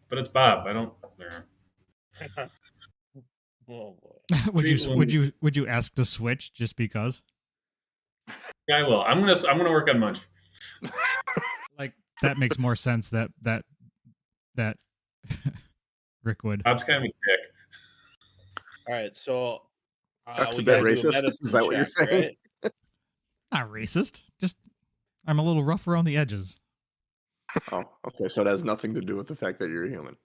But it's Bob. I don't. There. Oh boy. would you ask to switch just because? Yeah, I will. I'm gonna work on Munch. Like that makes more sense that Rick would. Bob's kind of a dick. All right, so Chuck's we a bit gotta do a racist. medicine Is that what you're check, saying? right? Not racist. Just I'm a little rough around the edges. Oh, okay. So it has nothing to do with the fact that you're a human.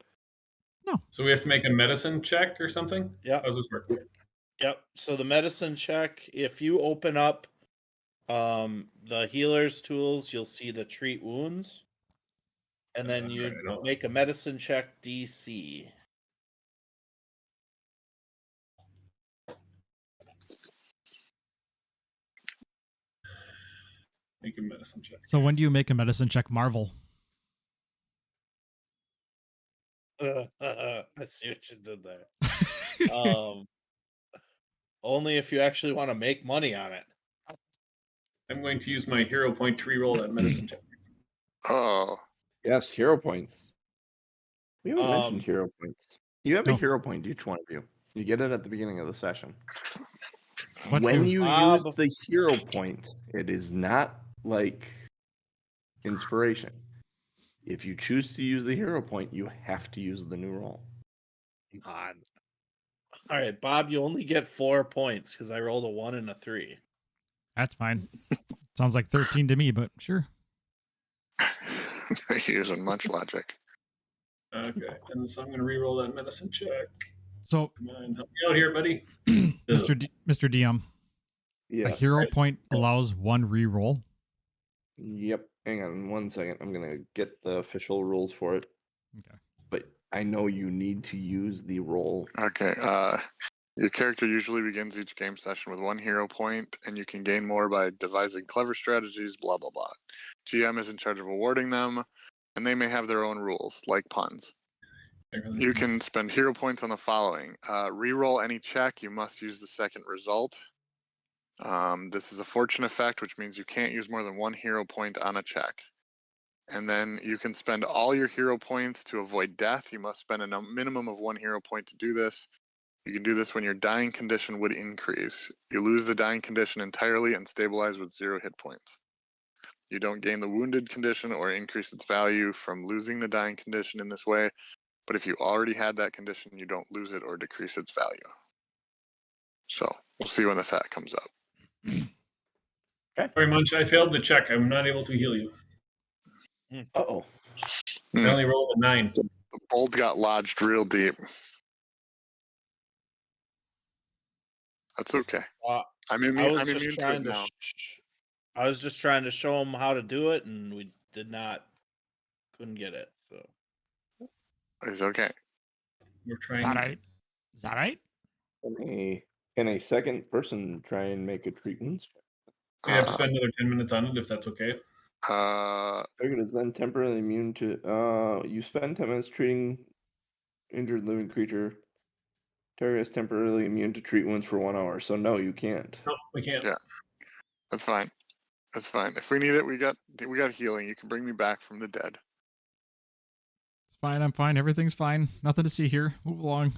So we have to make a medicine check or something? Yep. How's this work? Yep. So the medicine check, if you open up the healer's tools, you'll see the treat wounds. And then you I don't- make a medicine check DC. Make a medicine check. So when do you make a medicine check, Marvel? I see what you did there. Only if you actually want to make money on it. I'm going to use my hero point to reroll that medicine check. Oh, Yes, hero points. We haven't mentioned Um, hero points. You have a No. hero point, each one of you. You get it at the beginning of the session. What When do- you Bob. use the hero point, it is not like inspiration. If you choose to use the hero point, you have to use the new roll. Come on. All right, Bob, you only get 4 points because I rolled a 1 and a 3. That's fine. Sounds like 13 to me, but sure. you're using much logic. Okay, and so I'm going to reroll that medicine check. So, Come on, help me out here, buddy. Mr. DM, a Yes. hero point allows one reroll. Yep. Hang on 1 second. I'm gonna get the official rules for it. Okay. But I know you need to use the roll. Okay. Your character usually begins each game session with 1 hero point, and you can gain more by devising clever strategies, blah, blah, blah. GM is in charge of awarding them, and they may have their own rules, like puns. You can spend hero points on the following. Reroll any check, you must use the second result. This is a fortune effect, which means you can't use more than 1 hero point on a check. And then you can spend all your hero points to avoid death. You must spend a minimum of 1 hero point to do this. You can do this when your dying condition would increase. You lose the dying condition entirely and stabilize with 0 hit points. You don't gain the wounded condition or increase its value from losing the dying condition in this way, but if you already had that condition, you don't lose it or decrease its value. So we'll see when the fat comes up. Sorry, Munch, I failed the check. I'm not able to heal you. Uh-oh. I only rolled a 9. The bolt got lodged real deep. That's okay. I'm immune to it now. I was just trying to show him how to do it, and we couldn't get it. So It's okay. We're Is trying. that right? Is that right? Can a second person try and make a treat wounds check? We have to spend another 10 minutes on it if that's okay. Target is then temporarily immune to. You spend 10 minutes treating injured living creature. Target is temporarily immune to treat wounds for 1 hour. So no, you can't. No, we can't. Yeah. That's fine. That's fine. If we need it, we got healing. You can bring me back from the dead. It's fine. I'm fine. Everything's fine. Nothing to see here. Move along.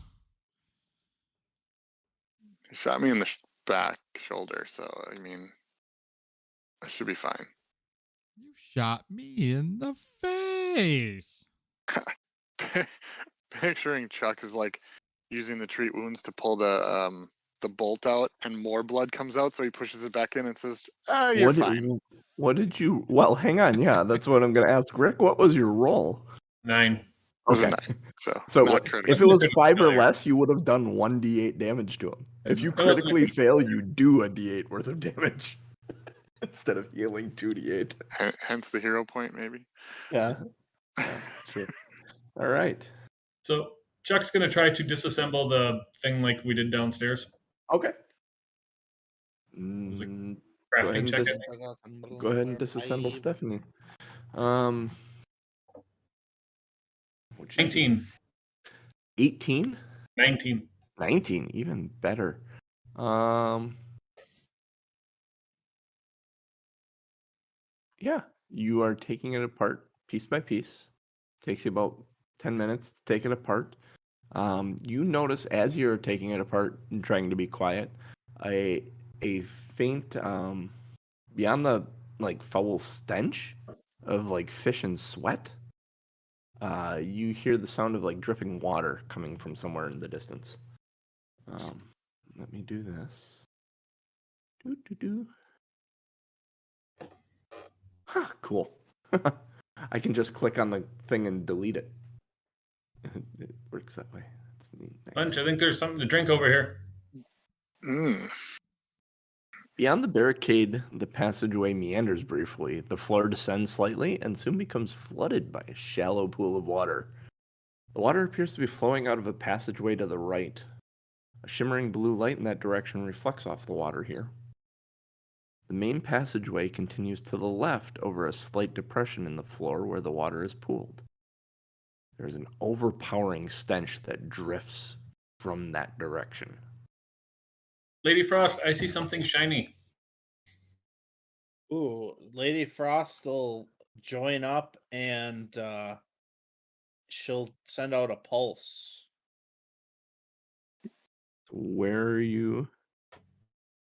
He shot me in the back shoulder, so I mean, I should be fine. You shot me in the face. Picturing Chuck is like using the treat wounds to pull the bolt out, and more blood comes out, so he pushes it back in and says, "You're fine." What did you? Well, hang on. Yeah, that's what I'm going to ask Rick. What was your roll? 9. It was a Okay. 9, So not what, critical. if it was 5 or Failure. less, you would have done 1d8 damage to him. If you That wasn't a critically critical fail, failure. you do a d8 worth of damage instead of healing 2d8. Hence the hero point, maybe. Yeah. Sure. All right. So Chuck's gonna try to disassemble the thing like we did downstairs. Okay. was a Mm, Crafting check. I think. go ahead and disassemble Stephanie. Which is 19. 18? 19. 19, even better. Yeah, you are taking it apart piece by piece. Takes you about 10 minutes to take it apart. You notice as you're taking it apart and trying to be quiet, a faint beyond the like foul stench of like fish and sweat. You hear the sound of like dripping water coming from somewhere in the distance. Let me do this. Huh, cool. I can just click on the thing and delete it. It works that way. That's neat. Nice. Lunch. I think there's something to drink over here. Beyond the barricade, the passageway meanders briefly. The floor descends slightly and soon becomes flooded by a shallow pool of water. The water appears to be flowing out of a passageway to the right. A shimmering blue light in that direction reflects off the water here. The main passageway continues to the left over a slight depression in the floor where the water is pooled. There is an overpowering stench that drifts from that direction. Lady Frost, I see something shiny. Ooh, Lady Frost will join up and she'll send out a pulse. Where are you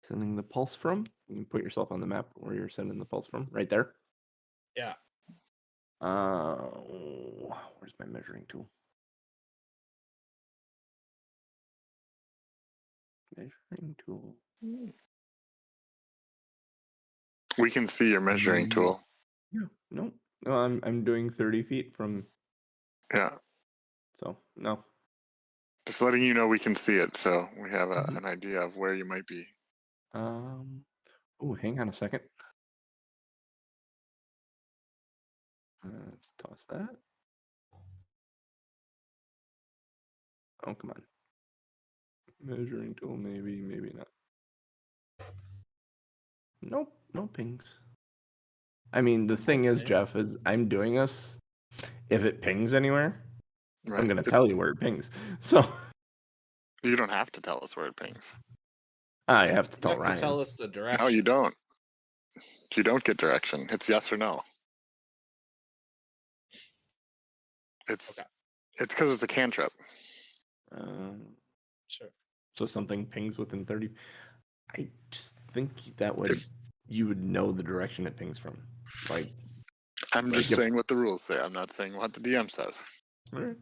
sending the pulse from? You can put yourself on the map where you're sending the pulse from. Right there. Yeah. Where's my measuring tool? Measuring tool. We can see your measuring tool. Yeah. No. No, I'm doing 30 feet from. Yeah. So no. Just letting you know we can see it, so we have an idea of where you might be. Oh, hang on a second. Let's toss that. Oh, come on. Measuring tool, maybe not. Nope, no pings. I mean, the thing is, Jeff, is I'm doing this. If it pings anywhere, Right. I'm going to tell you where it pings. So You don't have to tell us where it pings. I have to You tell have Ryan. to tell us the direction. No, you don't. You don't get direction. It's yes or no. It's because it's a cantrip. Sure. So something pings within 30. I just think that would you would know the direction it pings from. Like I'm just saying what the rules say. I'm not saying what the DM says. All right.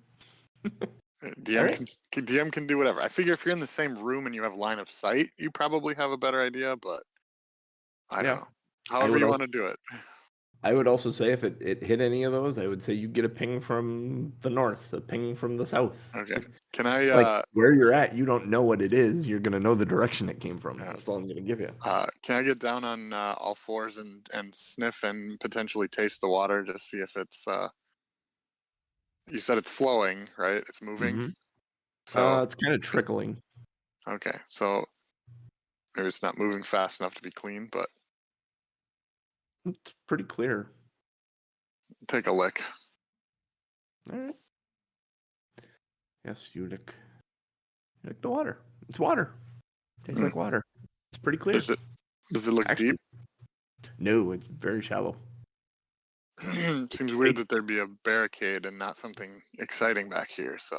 DM can do whatever. I figure if you're in the same room and you have line of sight, you probably have a better idea, but I don't know. However you want to do it. I would also say if it hit any of those, I would say you get a ping from the north, a ping from the south. Okay. Can I like where you're at, you don't know what it is. You're gonna know the direction it came from. Yeah. That's all I'm gonna give you. Can I get down on all fours and sniff and potentially taste the water to see if it's you said it's flowing, right? It's moving. Mm-hmm. So it's kind of trickling. Okay, so maybe it's not moving fast enough to be clean, but It's pretty clear. take a lick. All right. Yes, you lick the water. It's water. Tastes like water. It's pretty clear. Does it look deep? No, it's very shallow. Seems weird that there'd be a barricade and not something exciting back here. So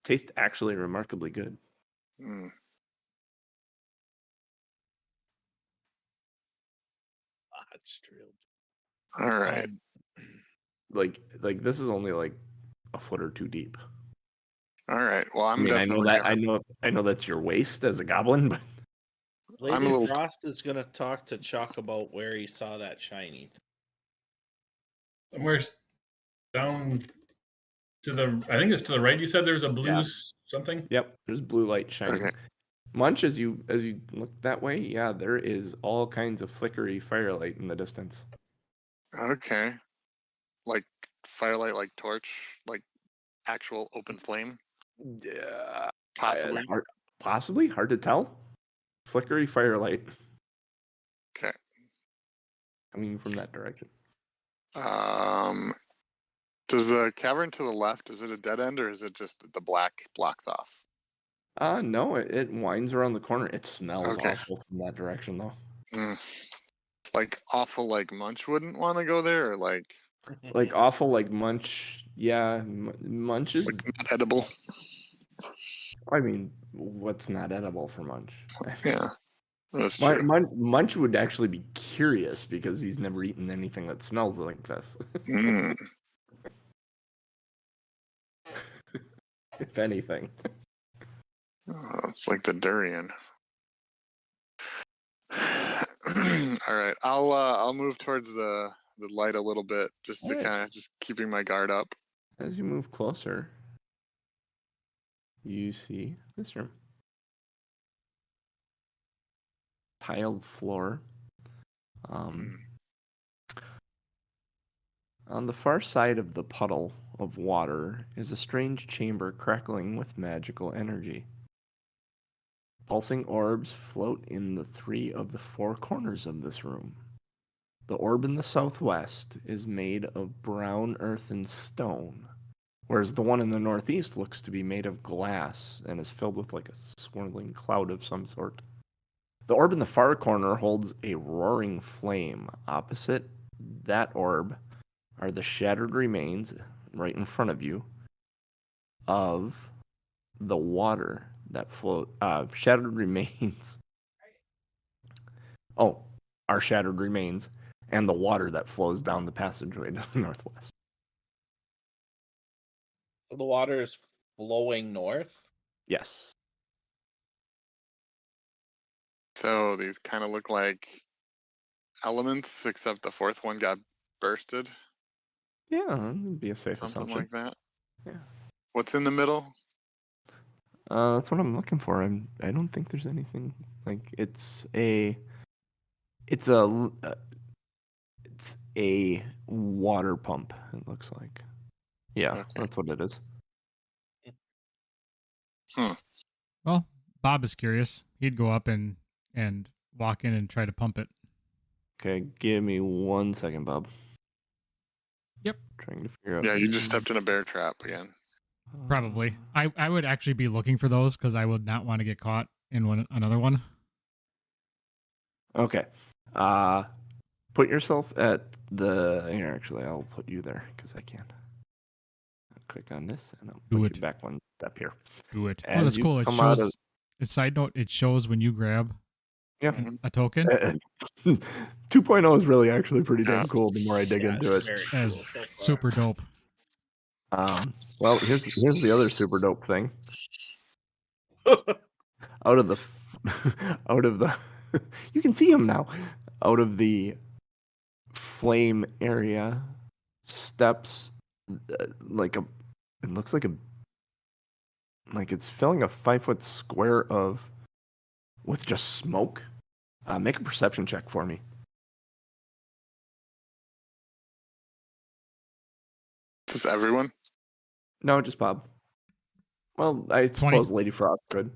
tastes actually remarkably good. All right. Like this is only like a foot or two deep. All right. Well, I know that's your waist as a goblin, but Lady Frost is gonna talk to Chuck about where he saw that shiny. Somewhere down to the, I think it's to the right. You said there's a blue something. Yep, there's blue light shining. Okay. Munch, as you look that way, yeah, there is all kinds of flickery firelight in the distance. Okay. Like firelight, like torch, like actual open flame? Yeah, Possibly. possibly hard to tell. Flickery firelight Okay. coming from that direction. Does the cavern to the left, is it a dead end or is it just the black blocks off? No, it winds around the corner. It smells Okay. awful from that direction, though. Like awful, like Munch wouldn't want to go there, or like Like awful, like Munch. Yeah, Munch is. not edible. I mean, what's not edible for Munch? Yeah, that's true. Munch would actually be curious because he's never eaten anything that smells like this. Mm. If anything. Oh, it's like the durian. All right, I'll move towards the light a little bit, just to All right. kind of just keeping my guard up. As you move closer, you see this room. Tiled floor. On the far side of the puddle of water is a strange chamber crackling with magical energy. Pulsing orbs float in the 3 of the 4 corners of this room. The orb in the southwest is made of brown earth and stone, whereas the one in the northeast looks to be made of glass and is filled with like a swirling cloud of some sort. The orb in the far corner holds a roaring flame. Opposite that orb are the shattered remains, right in front of you, of the water that float. Shattered remains. Oh, are shattered remains, and the water that flows down the passageway to the northwest. The water is flowing north. Yes. So these kind of look like elements, except the fourth one got bursted. Yeah, that'd be a safe Something assumption. like that. Yeah. What's in the middle? That's what I'm looking for. I don't think there's anything like it's a water pump. It looks like. Yeah, Okay. that's what it is. Well, Bob is curious. He'd go up and walk in and try to pump it. Okay, give me 1 second, Bob. Yep. Trying to figure out. Yeah, you just stepped in a bear trap again. Probably. I would actually be looking for those because I would not want to get caught in another one. Okay. Put yourself at the. Here, actually, I'll put you there because I can. Click on this and I'll Do put it. you back 1 step here. Do it. As Oh, that's you cool. It come out shows. Side note: it shows when you grab Yeah. a token. 2.0 is really actually pretty Yeah. damn cool. The more I dig into it. Very That cool is so far. super dope. Well, here's the other super dope thing. Out of the, you can see him now. Out of the flame area, steps it looks like it's filling a 5-foot square with just smoke. Make a perception check for me. Is this everyone? No, just Bob. Well, I 20. suppose Lady Frost could.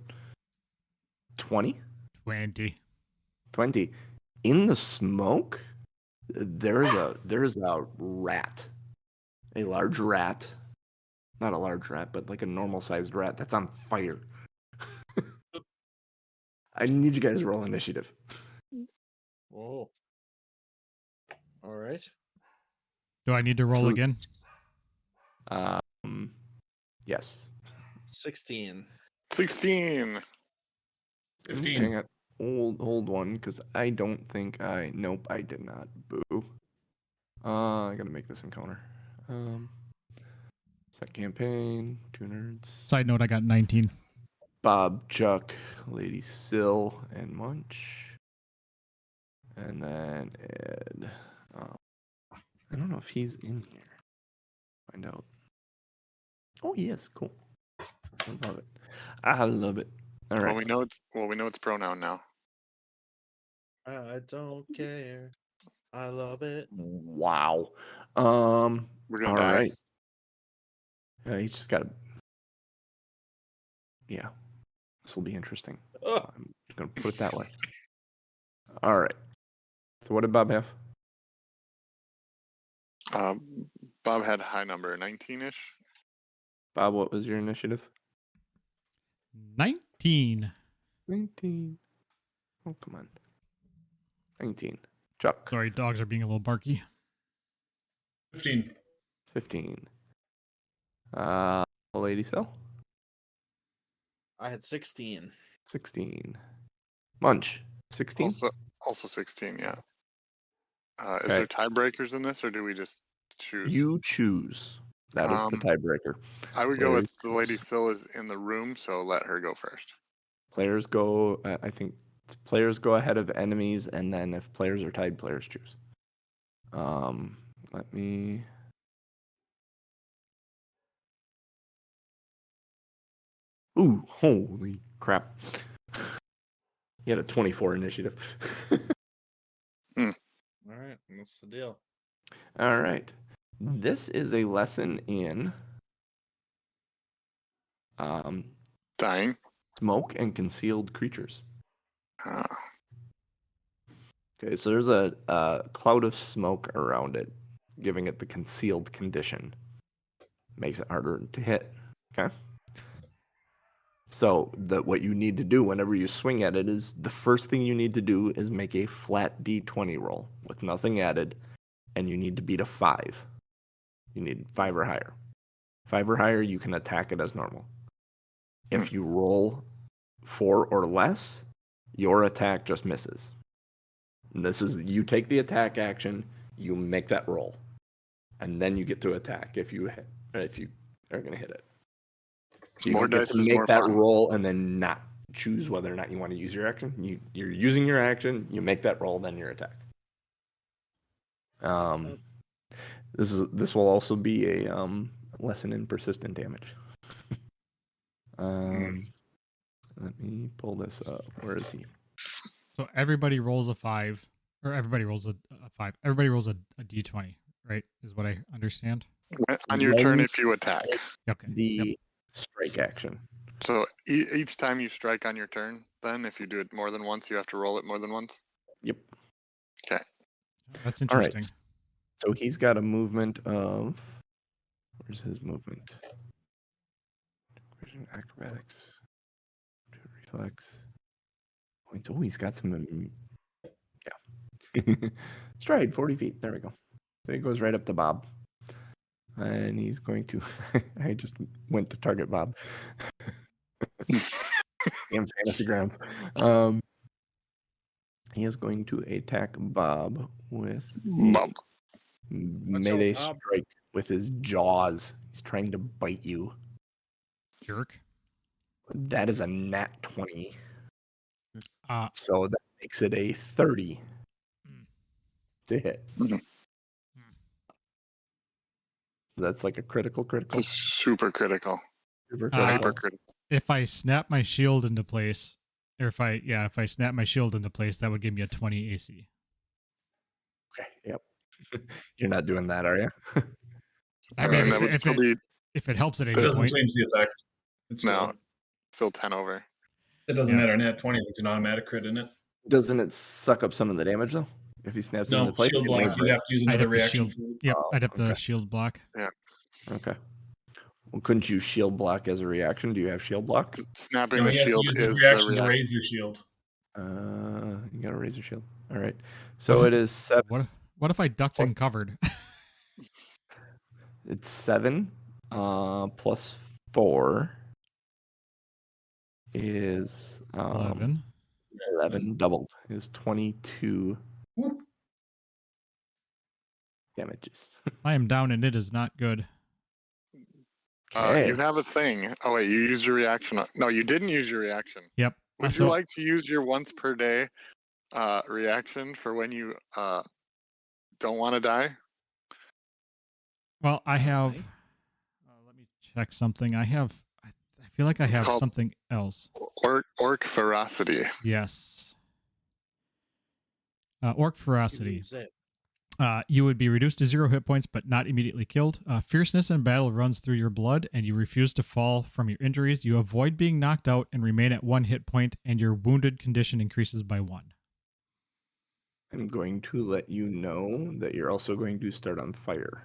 20? 20. In the smoke, there is a rat. A large rat. Not a large rat, but like a normal-sized rat that's on fire. I need you guys to roll initiative. Whoa. All right. Do I need to roll again? Yes. 16. 16. 15. Hang on. Hold one, because I don't think nope, I did not. Boo. I gotta make this encounter. Set campaign, 2 nerds. Side note: I got 19. Bob, Chuck, Lady Sill, and Munch. And then Ed. I don't know if he's in here. Find out. Oh, he is. Cool. I love it. I love it. All right. Well, we know it's pronoun now. I don't care. I love it. Wow. We're gonna All die. right. He's just got to. Yeah, this will be interesting. Oh, I'm going to put it that way. All right. So what did Bob have? Bob had a high number, 19-ish. Bob, what was your initiative? 19. 19. Oh, come on. 19. Chuck. Sorry, dogs are being a little barky. 15. 15. Lady Cell. I had 16. 16. Munch. 16. Also 16, yeah. Is Okay. there tiebreakers in this, or do we just choose? You choose. That is the tiebreaker. I would go with the Players Lady choose. Syl is in the room, so let her go first. Players go. I think players go ahead of enemies, and then if players are tied, players choose. Let me. Ooh, holy crap! You had a 24 initiative. All right, what's the deal? All right. This is a lesson in Dying. smoke and concealed creatures. Uh, Okay, so there's a cloud of smoke around it, giving it the concealed condition. Makes it harder to hit. Okay. So what you need to do whenever you swing at it is the first thing you need to do is make a flat D20 roll with nothing added, and you need to beat a 5. You need 5 or higher. 5 or higher, you can attack it as normal. If you roll 4 or less, your attack just misses. And this is, you take the attack action, you make that roll, and then you get to attack if you are going to hit it. So you More don't get dice to is make more that fun. roll and then not choose whether or not you want to use your action. You're using your action, you make that roll, then your attack. This will also be a lesson in persistent damage. Let me pull this up. Where is he? So everybody rolls a 5, or everybody rolls a 5. Everybody rolls a D20, right? Is what I understand. On your turn, if you attack. Okay. The strike action. So each time you strike on your turn, then if you do it more than once, you have to roll it more than once? Yep. Okay. That's All right. interesting. So he's got a movement of. Where's his movement? Acrobatics. Reflex. Points. Oh, he's got some. Yeah. Stride, 40 feet. There we go. So he goes right up to Bob. And he's going to. I just went to target Bob. Damn fantasy grounds. He is going to attack Bob with Bob. melee Bob. strike with his jaws. He's trying to bite you. Jerk. That is a nat 20. Uh, So that makes it a 30 to hit. Mhm. So that's like a critical. It's super critical. Super Hyper critical. if I snap my shield into place, or if I snap my shield into place, that would give me a 20 AC. Okay, yep. You're not doing that, are you? I mean, that would still be if it helps at It any doesn't point. change the effect. It's no, still 10 over. It doesn't Yeah. matter. Nat 20, it's an automatic crit, isn't it? Doesn't it suck up some of the damage though? If he snaps it No, into place, shield it may block. You break. have to use I'd another have to reaction. shield. Yep, I'd have to okay. shield block. Okay. Well, couldn't you shield block as a reaction? Do you have shield block? Snapping No, the he has to shield use his is the reaction to reaction. raise your shield. You got a razor shield. All right. So it is 7. What if I ducked and covered? It's 7 plus 4 is 11. 11 doubled is 22 Whoop. damages. I am down and it is not good. Okay. You have a thing. Oh wait, you used your reaction. No, you didn't use your reaction. Yep. Would you like to use your once per day reaction for when you don't want to die? Well, I have. Okay. Let me check something. I feel like I It's have called- something else. Orc ferocity. Yes. Orc ferocity. Use it. You would be reduced to 0 hit points, but not immediately killed. Fierceness in battle runs through your blood, and you refuse to fall from your injuries. You avoid being knocked out and remain at 1 hit point, and your wounded condition increases by 1. I'm going to let you know that you're also going to start on fire.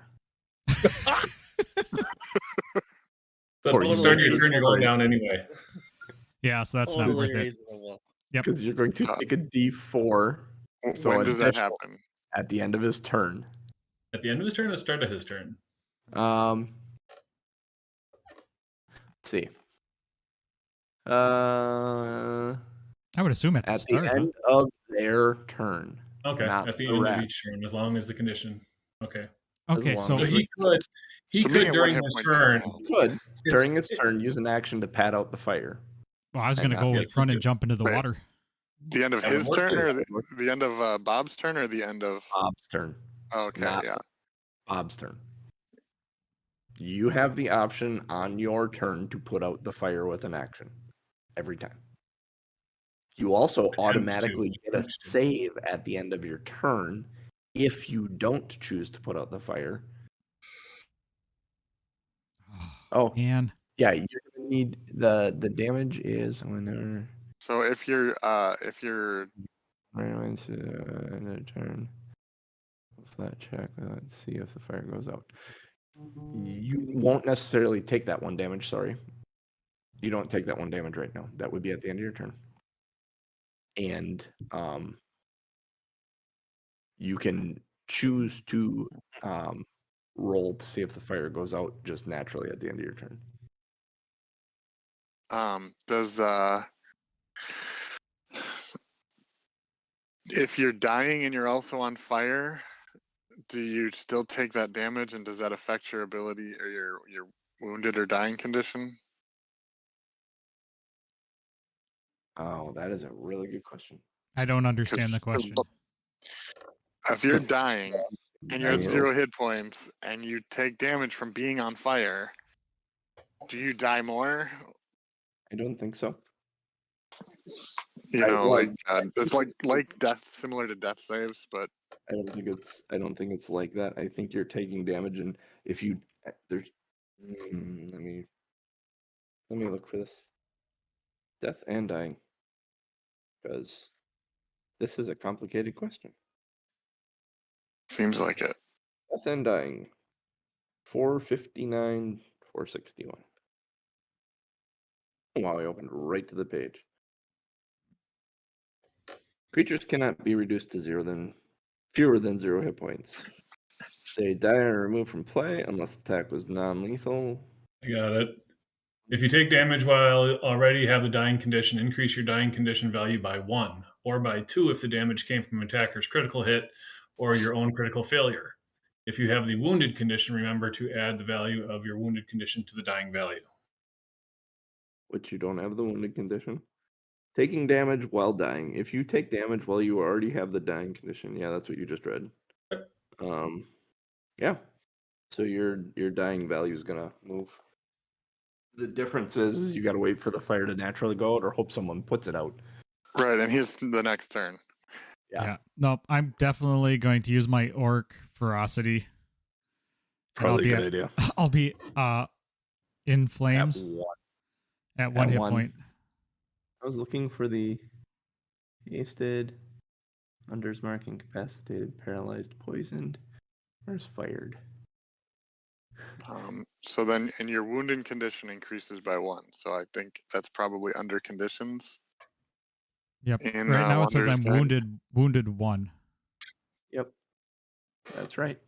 But Or when you you start may your be turn, you're going surprised. down anyway. Yeah, so that's not Totally worth it. reasonable. Yep. Because you're going to take a D4. So when does that additional happen? At the end of his turn. At the end of his turn, or the start of his turn? Let's see. I would assume at the At start. the end of their turn. Okay, not at the the end rest. of each turn, as long as the condition. Okay. Okay, as so long So as he So being could at during 1 hit his point turn. doesn't could, during his turn, use an action to pat out the fire. well, I was going to and go not- Yes, run he and could. jump into the Wait. water. The end of That would his work turn, too. or the end of Bob's turn, or the end of? Bob's turn. Okay, not yeah. Bob's turn. You have the option on your turn to put out the fire with an action. Every time. You also automatically get a Attempt to. save at the end of your turn if you don't choose to put out the fire. Oh, Man. yeah, you're gonna need the damage is whenever So if you're in the turn. Flat check. Let's see if the fire goes out. You won't necessarily take that 1 damage. Sorry, you don't take that 1 damage right now. That would be at the end of your turn. And you can choose to roll to see if the fire goes out just naturally at the end of your turn. does if you're dying and you're also on fire, do you still take that damage, and does that affect your ability or your wounded or dying condition? Oh, that is a really good question. I don't understand the 'Cause question. if you're dying and you're at Dying 0 rolls. hit points and you take damage from being on fire, do you die more? I don't think so. You I- know, well, it's like death, similar to death saves, but I don't think it's like that. I think you're taking damage, and if you there's let me look for this. Death and dying. Because this is a complicated question. seems like it. Death and dying. 459, 461. Wow, I opened right to the page. Creatures cannot be reduced to fewer than 0 hit points. They die and are removed from play unless the attack was non-lethal. I got it. If you take damage while already have the dying condition, increase your dying condition value by 1, or by 2 if the damage came from an attacker's critical hit or your own critical failure. If you have the wounded condition, remember to add the value of your wounded condition to the dying value. Which you don't have the wounded condition. Taking damage while dying. If you take damage while you already have the dying condition, yeah, that's what you just read. Yep. Yeah. So your dying value is gonna move. The difference is you gotta wait for the fire to naturally go out or hope someone puts it out. Right, and he's the next turn. Yeah. Nope. I'm definitely going to use my orc ferocity. And Probably a good idea. I'll be in flames at 1 hit 1. point. I was looking for the hasted, unders mark, incapacitated, paralyzed, poisoned. Where's fired? So then, and your wounded condition increases by 1. So I think that's probably under conditions. Yep. In, Right now it says Wanderer's I'm Guide. wounded 1. Yep. That's right.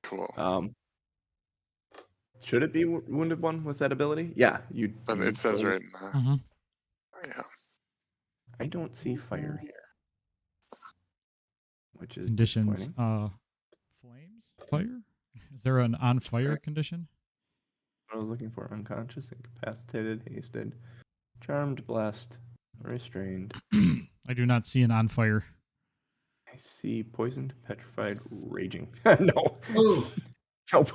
Cool. Should it be wounded 1 with that ability? Yeah, But it says right in the, Mm-hmm. yeah. I don't see fire here, which is Conditions. disappointing. Flames? Fire? Is there an on fire condition? I was looking for unconscious, incapacitated, hasted, charmed, blessed, restrained. I do not see an on fire. I see poisoned, petrified, raging. No. Oh, Nope.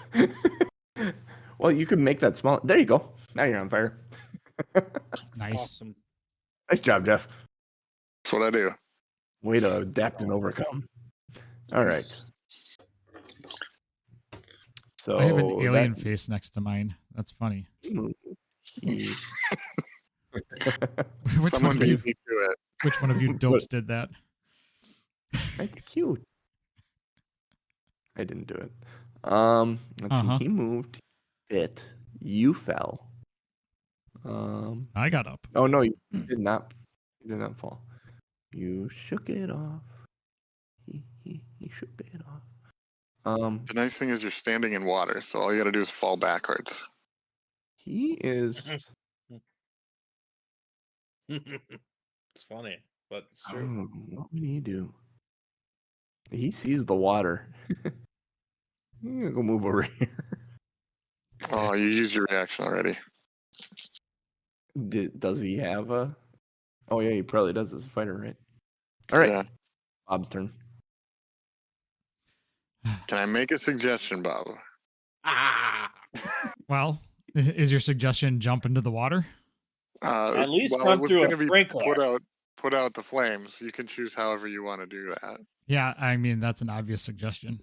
Well, you could make that small. There you go. Now you're on fire. Nice. Awesome. Nice job, Jeff. That's what I do. Way to adapt and overcome. All right. So I have an alien that face next to mine. That's funny. he- Which one Someone of beat you? me to it. Which one of you What? dopes did that? That's cute. I didn't do it. Let's see. Uh-huh. He moved. Bit. You fell. I got up. Oh no, you did not. You did not fall. You shook it off. He shook it off. The nice thing is you're standing in water, so all you gotta do is fall backwards. He is. It's funny, but it's true. What would he do? He sees the water. I'm gonna go move over here. Oh, you used your reaction already. Does he have a? Oh yeah, he probably does as a fighter, right? All right, Yeah. Bob's turn. Can I make a suggestion, Bob? Ah! Well, is your suggestion jump into the water? At least well, run it was through going to a be sprinkler. put out the flames. You can choose however you want to do that. Yeah, I mean, that's an obvious suggestion.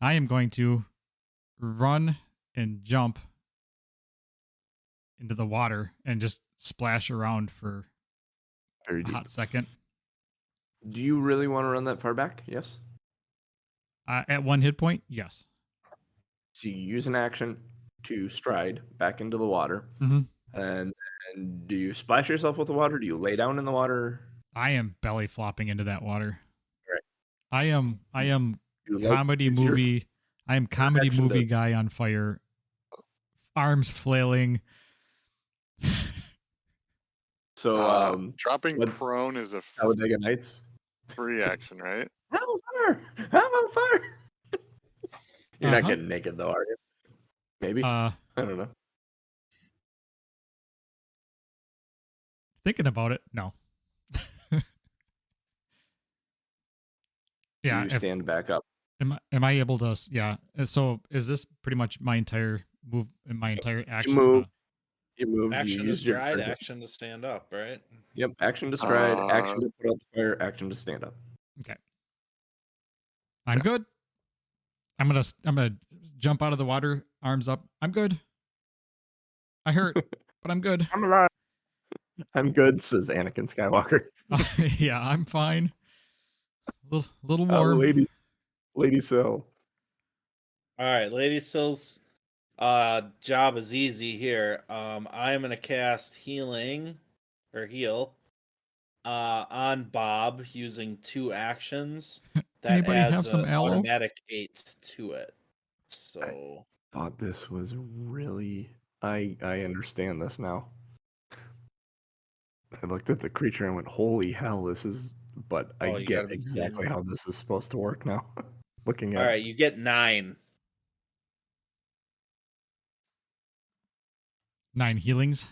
I am going to run and jump into the water and just splash around for Very a deep. hot second. Do you really want to run that far back? Yes. At 1 hit point, yes. So you use an action to stride back into the water, Mhm. and do you splash yourself with the water? Do you lay down in the water? I am belly flopping into that water. Right. I am You like- comedy it's your- movie. I am comedy action movie to- guy on fire. Arms flailing. So Dropping what- prone is a Talladega Nights. free action, right? I'm on fire! I'm on fire! You're not Uh-huh. getting naked though, are you? Maybe. I don't know. Thinking about it, no. Yeah, Do you stand back up? am I able to? Yeah. So is this pretty much my entire move? My entire action? move. You moved. Action you to used your stride, turn. action to stand up, right? Yep. Action to stride. Action to put out the fire. Action to stand up. Okay. I'm good. I'm gonna jump out of the water, arms up. I'm good. I hurt, but I'm good. I'm alive. I'm good, says Anakin Skywalker. Yeah, I'm fine. Little warm. Lady Sill. All right, Lady Sill's job is easy here. I'm gonna cast healing or heal on Bob using 2 actions. That Anybody adds have some an aloe? automatic 8 to it. So Thought this was really. I understand this now. I looked at the creature and went, "Holy hell, this is." But I Oh, you get gotta be exactly kidding me. how this is supposed to work now. Looking at all it. right, you get 9. 9 healings.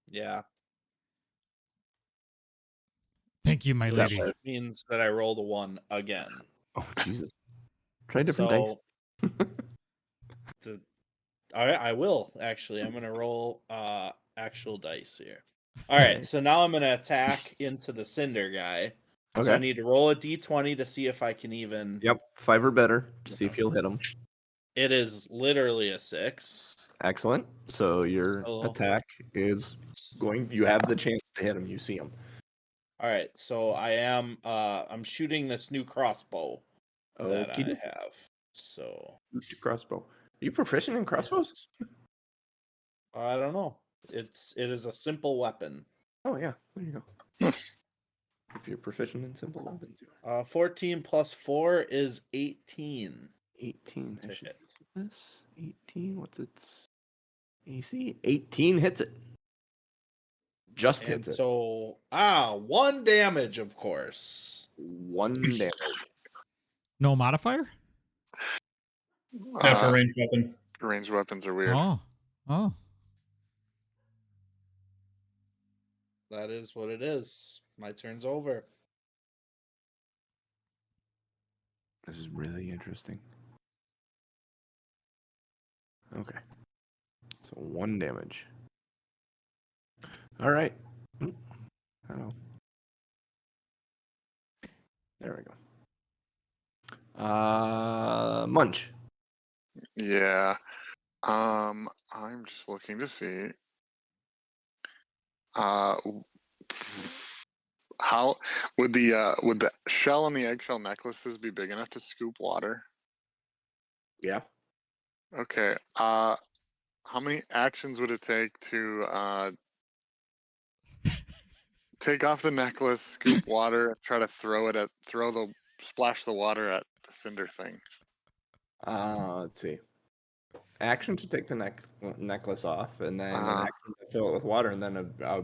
Yeah, Thank you, my Is that lady. what- which means that I rolled a 1 again. Oh Jesus! Try different dice. I will actually. I'm gonna roll actual dice here. All right, so now I'm gonna attack into the cinder guy. Okay. So I need to roll a d20 to see if I can even. Yep, 5 or better to see if you'll hit them. It is literally a 6. Excellent. So your So- attack is going. You have the chance to hit him. You see him. All right, so I am. I'm shooting this new crossbow that I Okey-doke. have. So Crossbow. Are you proficient in crossbows? I don't know. It is a simple weapon. Oh yeah, there you go. If you're proficient in simple weapons, you are. 14 plus 4 is 18. 18. I To should hit. do this. 18. What's its AC? 18 hits it. Just And hits it. so 1 damage, of course. 1 damage. No modifier? Not for ranged weapon. Ranged weapons are weird. Oh. That is what it is. My turn's over. This is really interesting. Okay. So 1 damage. All right. I don't know. There we go. Munch. Yeah. I'm just looking to see. How would the shell and the eggshell necklaces be big enough to scoop water? Yeah. Okay. How many actions would it take to take off the necklace, scoop water, and try to splash the water at the cinder thing? Let's see. Action to take the necklace off, and then an Uh, action to fill it with water, and then a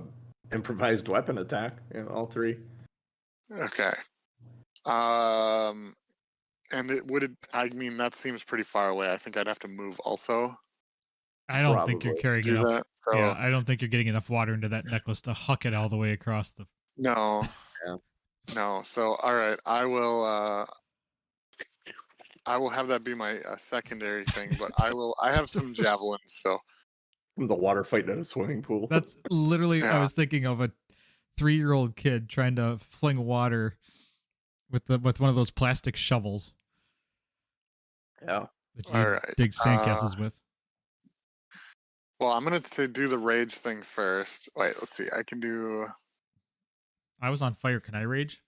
improvised weapon attack. All three. okay. And I mean, that seems pretty far away. I think I'd have to move also I don't think you're Probably. to carrying do enough. that. So Yeah, I don't think you're getting enough water into that necklace to huck it all the way across the. no. Yeah. No. So all right, I will have that be my secondary thing, but I have some javelins, so The water fight in a swimming pool. That's literally. I Yeah. was thinking of a 3-year-old kid trying to fling water with one of those plastic shovels Yeah. that you all right. dig sandcastles with. Well, I'm gonna do the rage thing first. Wait, let's see. I can do I was on fire. Can I rage?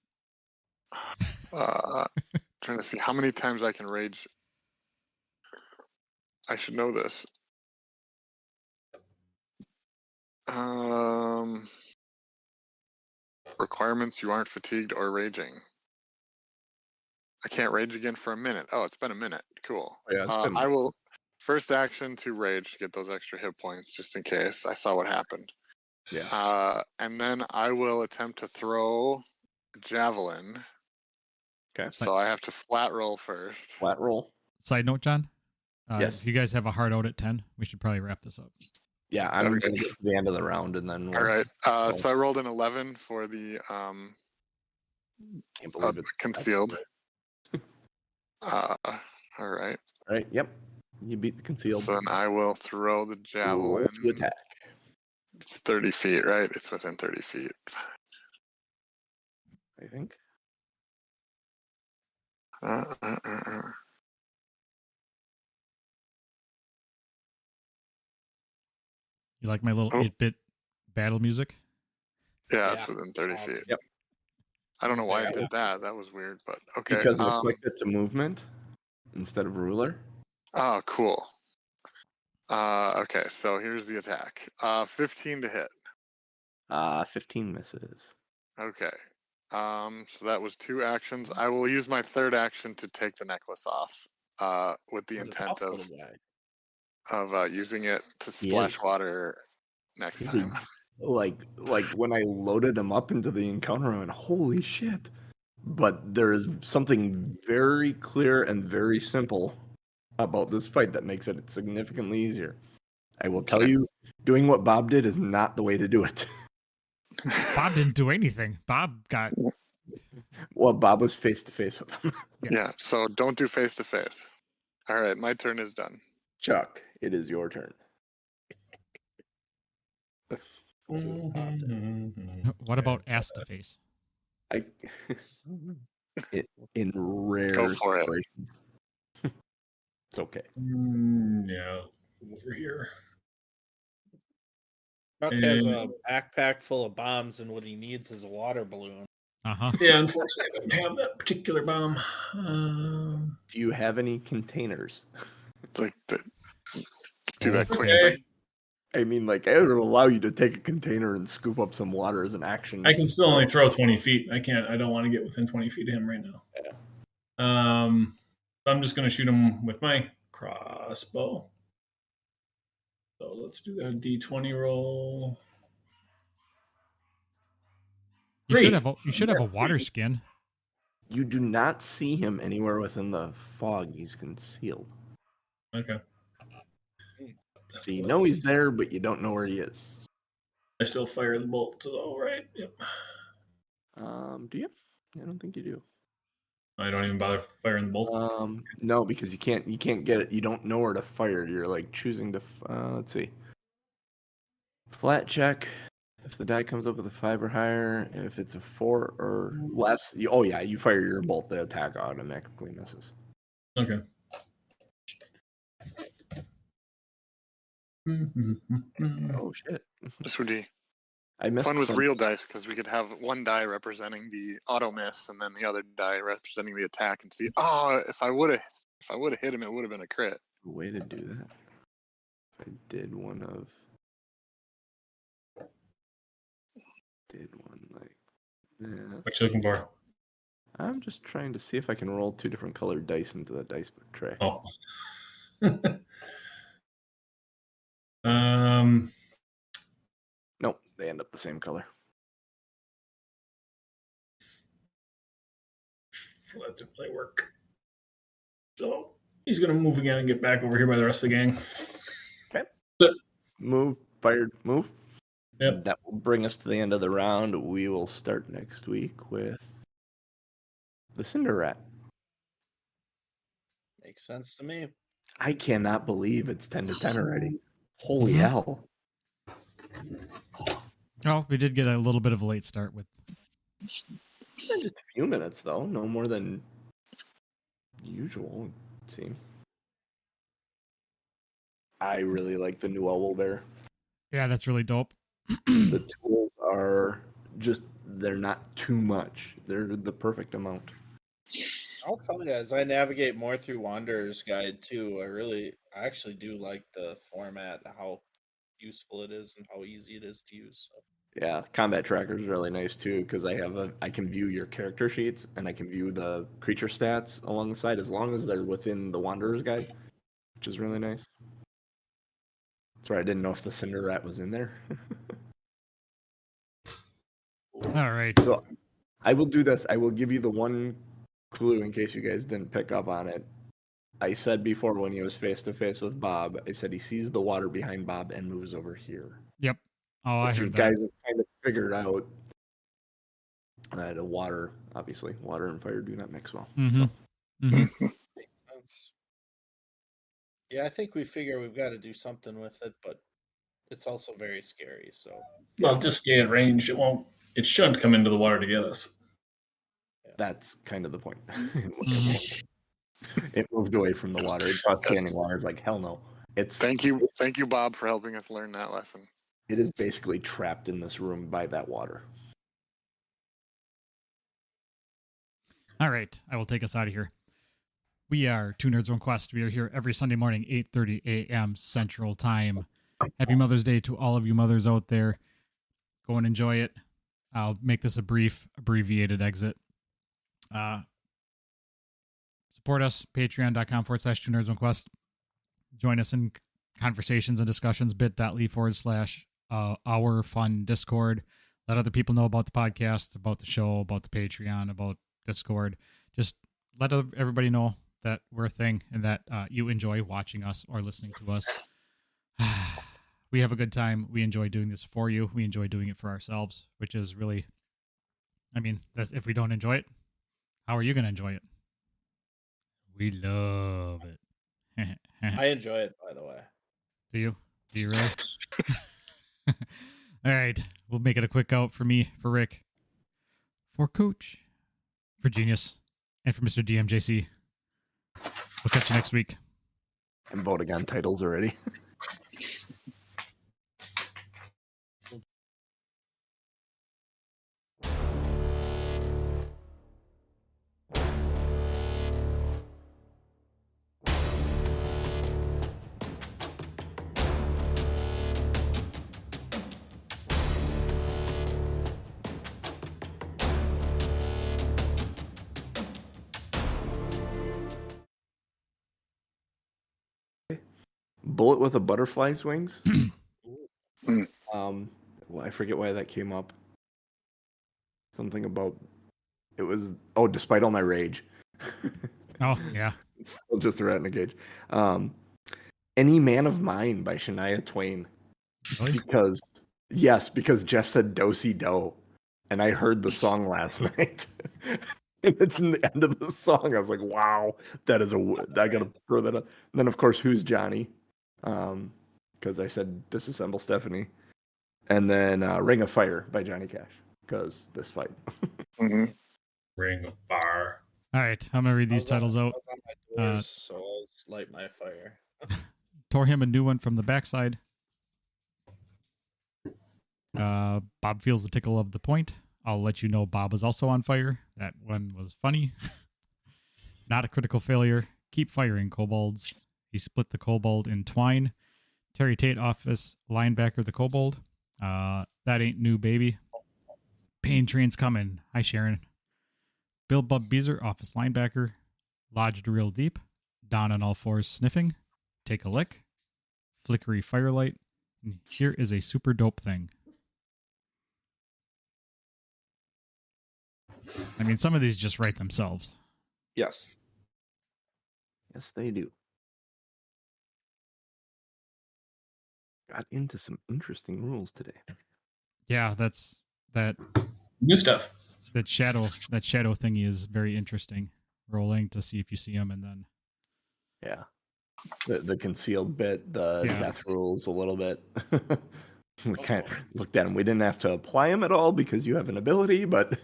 trying to see how many times I can rage. I should know this. Requirements: you aren't fatigued or raging. I can't rage again for a minute. Oh, it's been a minute. Cool. Yeah, it's been- I will first action to rage to get those extra hit points just in case. I saw what happened. Yeah. And then I will attempt to throw a javelin. Okay. So I have to flat roll first. Flat roll. Side note, John. Yes. If you guys have a hard out at 10, we should probably wrap this up. Yeah, I'm Okay. going to get to the end of the round, and then we'll, All right. So I rolled an 11 for the can't believe it. concealed. All right. All right. Yep. You beat the concealed. So then I will throw the javelin. Roll to attack. It's 30 feet, right? It's within 30 feet. I think. You like my little Oh. 8-bit battle music? Yeah, it's within 30 Awesome. feet. Yep. I don't know why Yeah. it did that. That was weird, but okay. Because it clicked it to movement instead of ruler. Oh, cool. Okay, so here's the attack. 15 to hit. 15 misses. Okay. So that was 2 actions. I will use my third action to take the necklace off. With the He's a intent tough of little guy. using it to He splash is. water next time. Like when I loaded him up into the encounter, I went, holy shit. But there is something very clear and very simple about this fight that makes it significantly easier. I will tell Okay. you, doing what Bob did is not the way to do it. Bob didn't do anything. Bob got. Well, Bob was face to face with him. Yeah, so don't do face to face. All right, my turn is done. Chuck, it is your turn. What about ass to face? I, in rare Go for it. situations. It's okay. Yeah, over here. Chuck has a backpack full of bombs, and what he needs is a water balloon. Yeah, unfortunately, I don't have that particular bomb. Do you have any containers? Like do that quick Okay. thing. I mean, like, I would allow you to take a container and scoop up some water as an action. I can still only throw 20 feet. I don't want to get within 20 feet of him right now. Yeah. I'm just going to shoot him with my crossbow. So let's do a D20 roll. You Three. should have a water skin. You do not see him anywhere within the fog. He's concealed. Okay. So you know he's there, but you don't know where he is. I still fire the bolt, though, right? Yep. Do you? I don't think you do. I don't even bother firing the bolt. No, because you can't get it. You don't know where to fire. You're like choosing to. Let's see. Flat check. If the die comes up with a 5 or higher, if it's a 4 or less, you fire your bolt. The attack automatically misses. Okay. Oh shit! This would be I missed fun with some. real dice because we could have one die representing the auto miss and then the other die representing the attack and see. Oh, if I would have hit him, it would have been a crit. Way to do that. I did one like this. What you looking for? I'm just trying to see if I can roll 2 different colored dice into the dice book tray. Oh. Nope, they end up the same color. Let the play work. So he's gonna move again and get back over here by the rest of the gang. Okay. Move, fired, move. Yep. That will bring us to the end of the round. We will start next week with the Cinder Rat. Makes sense to me. I cannot believe it's 10 to 10 already. Holy Mhm. hell. Oh, we did get a little bit of a late start with. Just a few minutes, though. No more than usual, it seems. I really like the new Owl Bear. Yeah, that's really dope. The tools are just, they're not too much. They're the perfect amount. I'll tell you, as I navigate more through Wanderer's Guide too, I actually do like the format, how useful it is, and how easy it is to use. So. Yeah, combat tracker is really nice too because I can view your character sheets and I can view the creature stats along the side as long as they're within the Wanderer's Guide, which is really nice. Sorry, I didn't know if the Cinder Rat was in there. All right. So I will do this. I will give you the one clue in case you guys didn't pick up on it. I said before when he was face to face with Bob, I said he sees the water behind Bob and moves over here. Yep. Oh, I Which you heard that. guys have kind of figured out that water and fire do not mix well. Mm-hmm. So. Mm-hmm. Makes sense. Yeah, I think we figure we've got to do something with it, but it's also very scary. So Well, just stay at range. It shouldn't come into the water to get us. That's kind of the point. Mhm. It moved away from the water. It saw standing water. It's like, hell no. Thank you, Bob, for helping us learn that lesson. It is basically trapped in this room by that water. All right, I will take us out of here. We are Two Nerds One Quest. We are here every Sunday morning, 8:30 a.m. Central Time. Happy Mother's Day to all of you mothers out there. Go and enjoy it. I'll make this a brief, abbreviated exit. Support us, patreon.com/Two Nerds One Quest. Join us in conversations and discussions, bit.ly/our fun Discord. Let other people know about the podcast, about the show, about the Patreon, about Discord. Just let everybody know that we're a thing and that you enjoy watching us or listening to us. We have a good time. We enjoy doing this for you. We enjoy doing it for ourselves, which is really, if we don't enjoy it, how are you going to enjoy it? We love it. I enjoy it, by the way. Do you? Do you really? All right. We'll make it a quick out for me, for Rick, for Coach, for Genius, and for Mr. DMJC. We'll catch you next week. I'm voting on titles already. Bullet with a butterfly's wings. Well, I forget why that came up. Something about it was. Oh, despite all my rage. Oh, yeah. It's still just a rat in a cage. Any Man of Mine by Shania Twain. Really? Because Jeff said do-si-do, and I heard the song last night. And it's in the end of the song. I was like, wow, that is I gotta throw that up. And then of course, Who's Johnny? Because I said disassemble Stephanie. And then Ring of Fire by Johnny Cash, because this fight. Hmm. Ring of Fire. All right, I'm gonna read these titles out. I was on my doors, so I'll just light my fire. Tore him a new one from the backside. Bob feels the tickle of the point. I'll let you know Bob was also on fire. That one was funny. Not a critical failure. Keep firing, kobolds. He split the kobold in twine. Terry Tate, office linebacker, the kobold. That ain't new, baby. Pain train's coming. Hi, Sharon. Bill Bub Beezer, office linebacker. Lodged real deep. Don on all fours sniffing. Take a lick. Flickery firelight. And here is a super dope thing. I mean, some of these just write themselves. Yes. Yes, they do. Got into some interesting rules today. Yeah, that New stuff. that shadow thingy is very interesting. Rolling to see if you see him, and then Yeah. The concealed bit, the Yeah. death rules a little bit. We kind of looked at them. We didn't have to apply them at all because you have an ability, but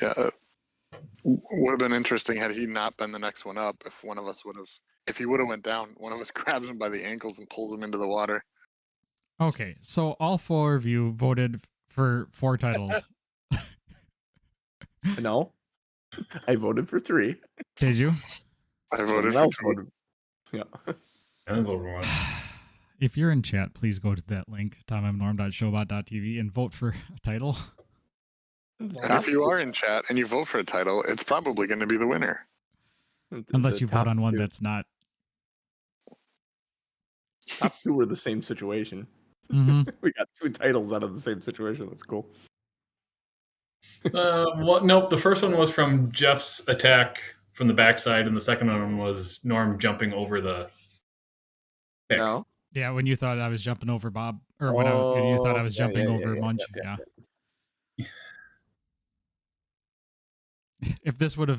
Yeah, would have been interesting had he not been the next one up. If one of us would have, if he would have went down, one of us grabs him by the ankles and pulls him into the water. okay. So all four of you voted for 4 titles. no. I voted for 3. Did you? I voted Someone for else 2. voted. Yeah. And vote one. If you're in chat, please go to that link, tommnorm.showbot.tv, and vote for a title. And if you are in chat and you vote for a title, it's probably going to be the winner. Unless The you vote top on one 2 that's not. top 2 were the same situation. Mhm. We got 2 titles out of the same situation. That's cool. Nope. The first one was from Jeff's attack from the backside, and the second one was Norm jumping over the pick. No. Yeah, when you thought I was jumping over Bob, or when you thought I was jumping over Munch. Yeah. If this would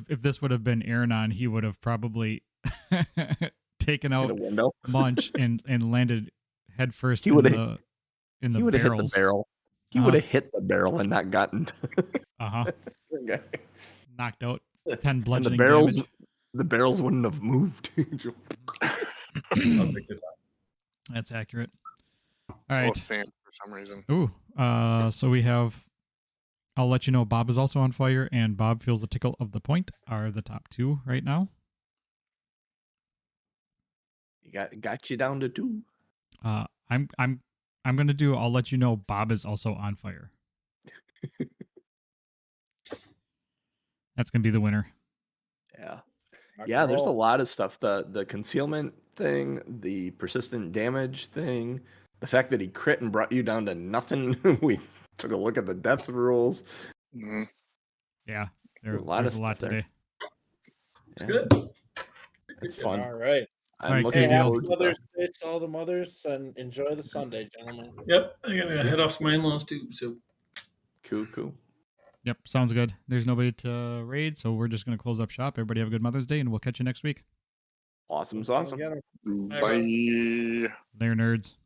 have been Aaron on, he would have probably taken In a out window. Munch and landed head first He in would've the He would have hit the barrels. barrel. He would have hit the barrel and not gotten. Uh-huh. Knocked out 10 And the bludgeoning barrels, damage. the barrels wouldn't have moved. That's accurate. All Full right. of sand for some reason. Ooh. So we have. I'll let you know Bob is also on fire, and Bob feels the tickle of the point are the top 2 right now. You got you down to 2. I'm gonna do. I'll let you know Bob is also on fire. That's gonna be the winner. Yeah. Rock Yeah, and there's a roll. lot of stuff. The concealment thing, the persistent damage thing, the fact that he crit and brought you down to nothing. We took a look at the death rules. Mhm. Yeah, There's a lot there's of a lot stuff there. today. It's Yeah, good. it's fun. All right. I'm All right, looking Hey, happy forward to Mother's Day to all the mothers, and enjoy the Sunday, gentlemen. Yep. I gotta head off to my in-laws too. So Cool. Yep, sounds good. There's nobody to raid, so we're just gonna close up shop. Everybody have a good Mother's Day, and we'll catch you next week. Awesome. Come Awesome. get 'em. Bye. They're nerds.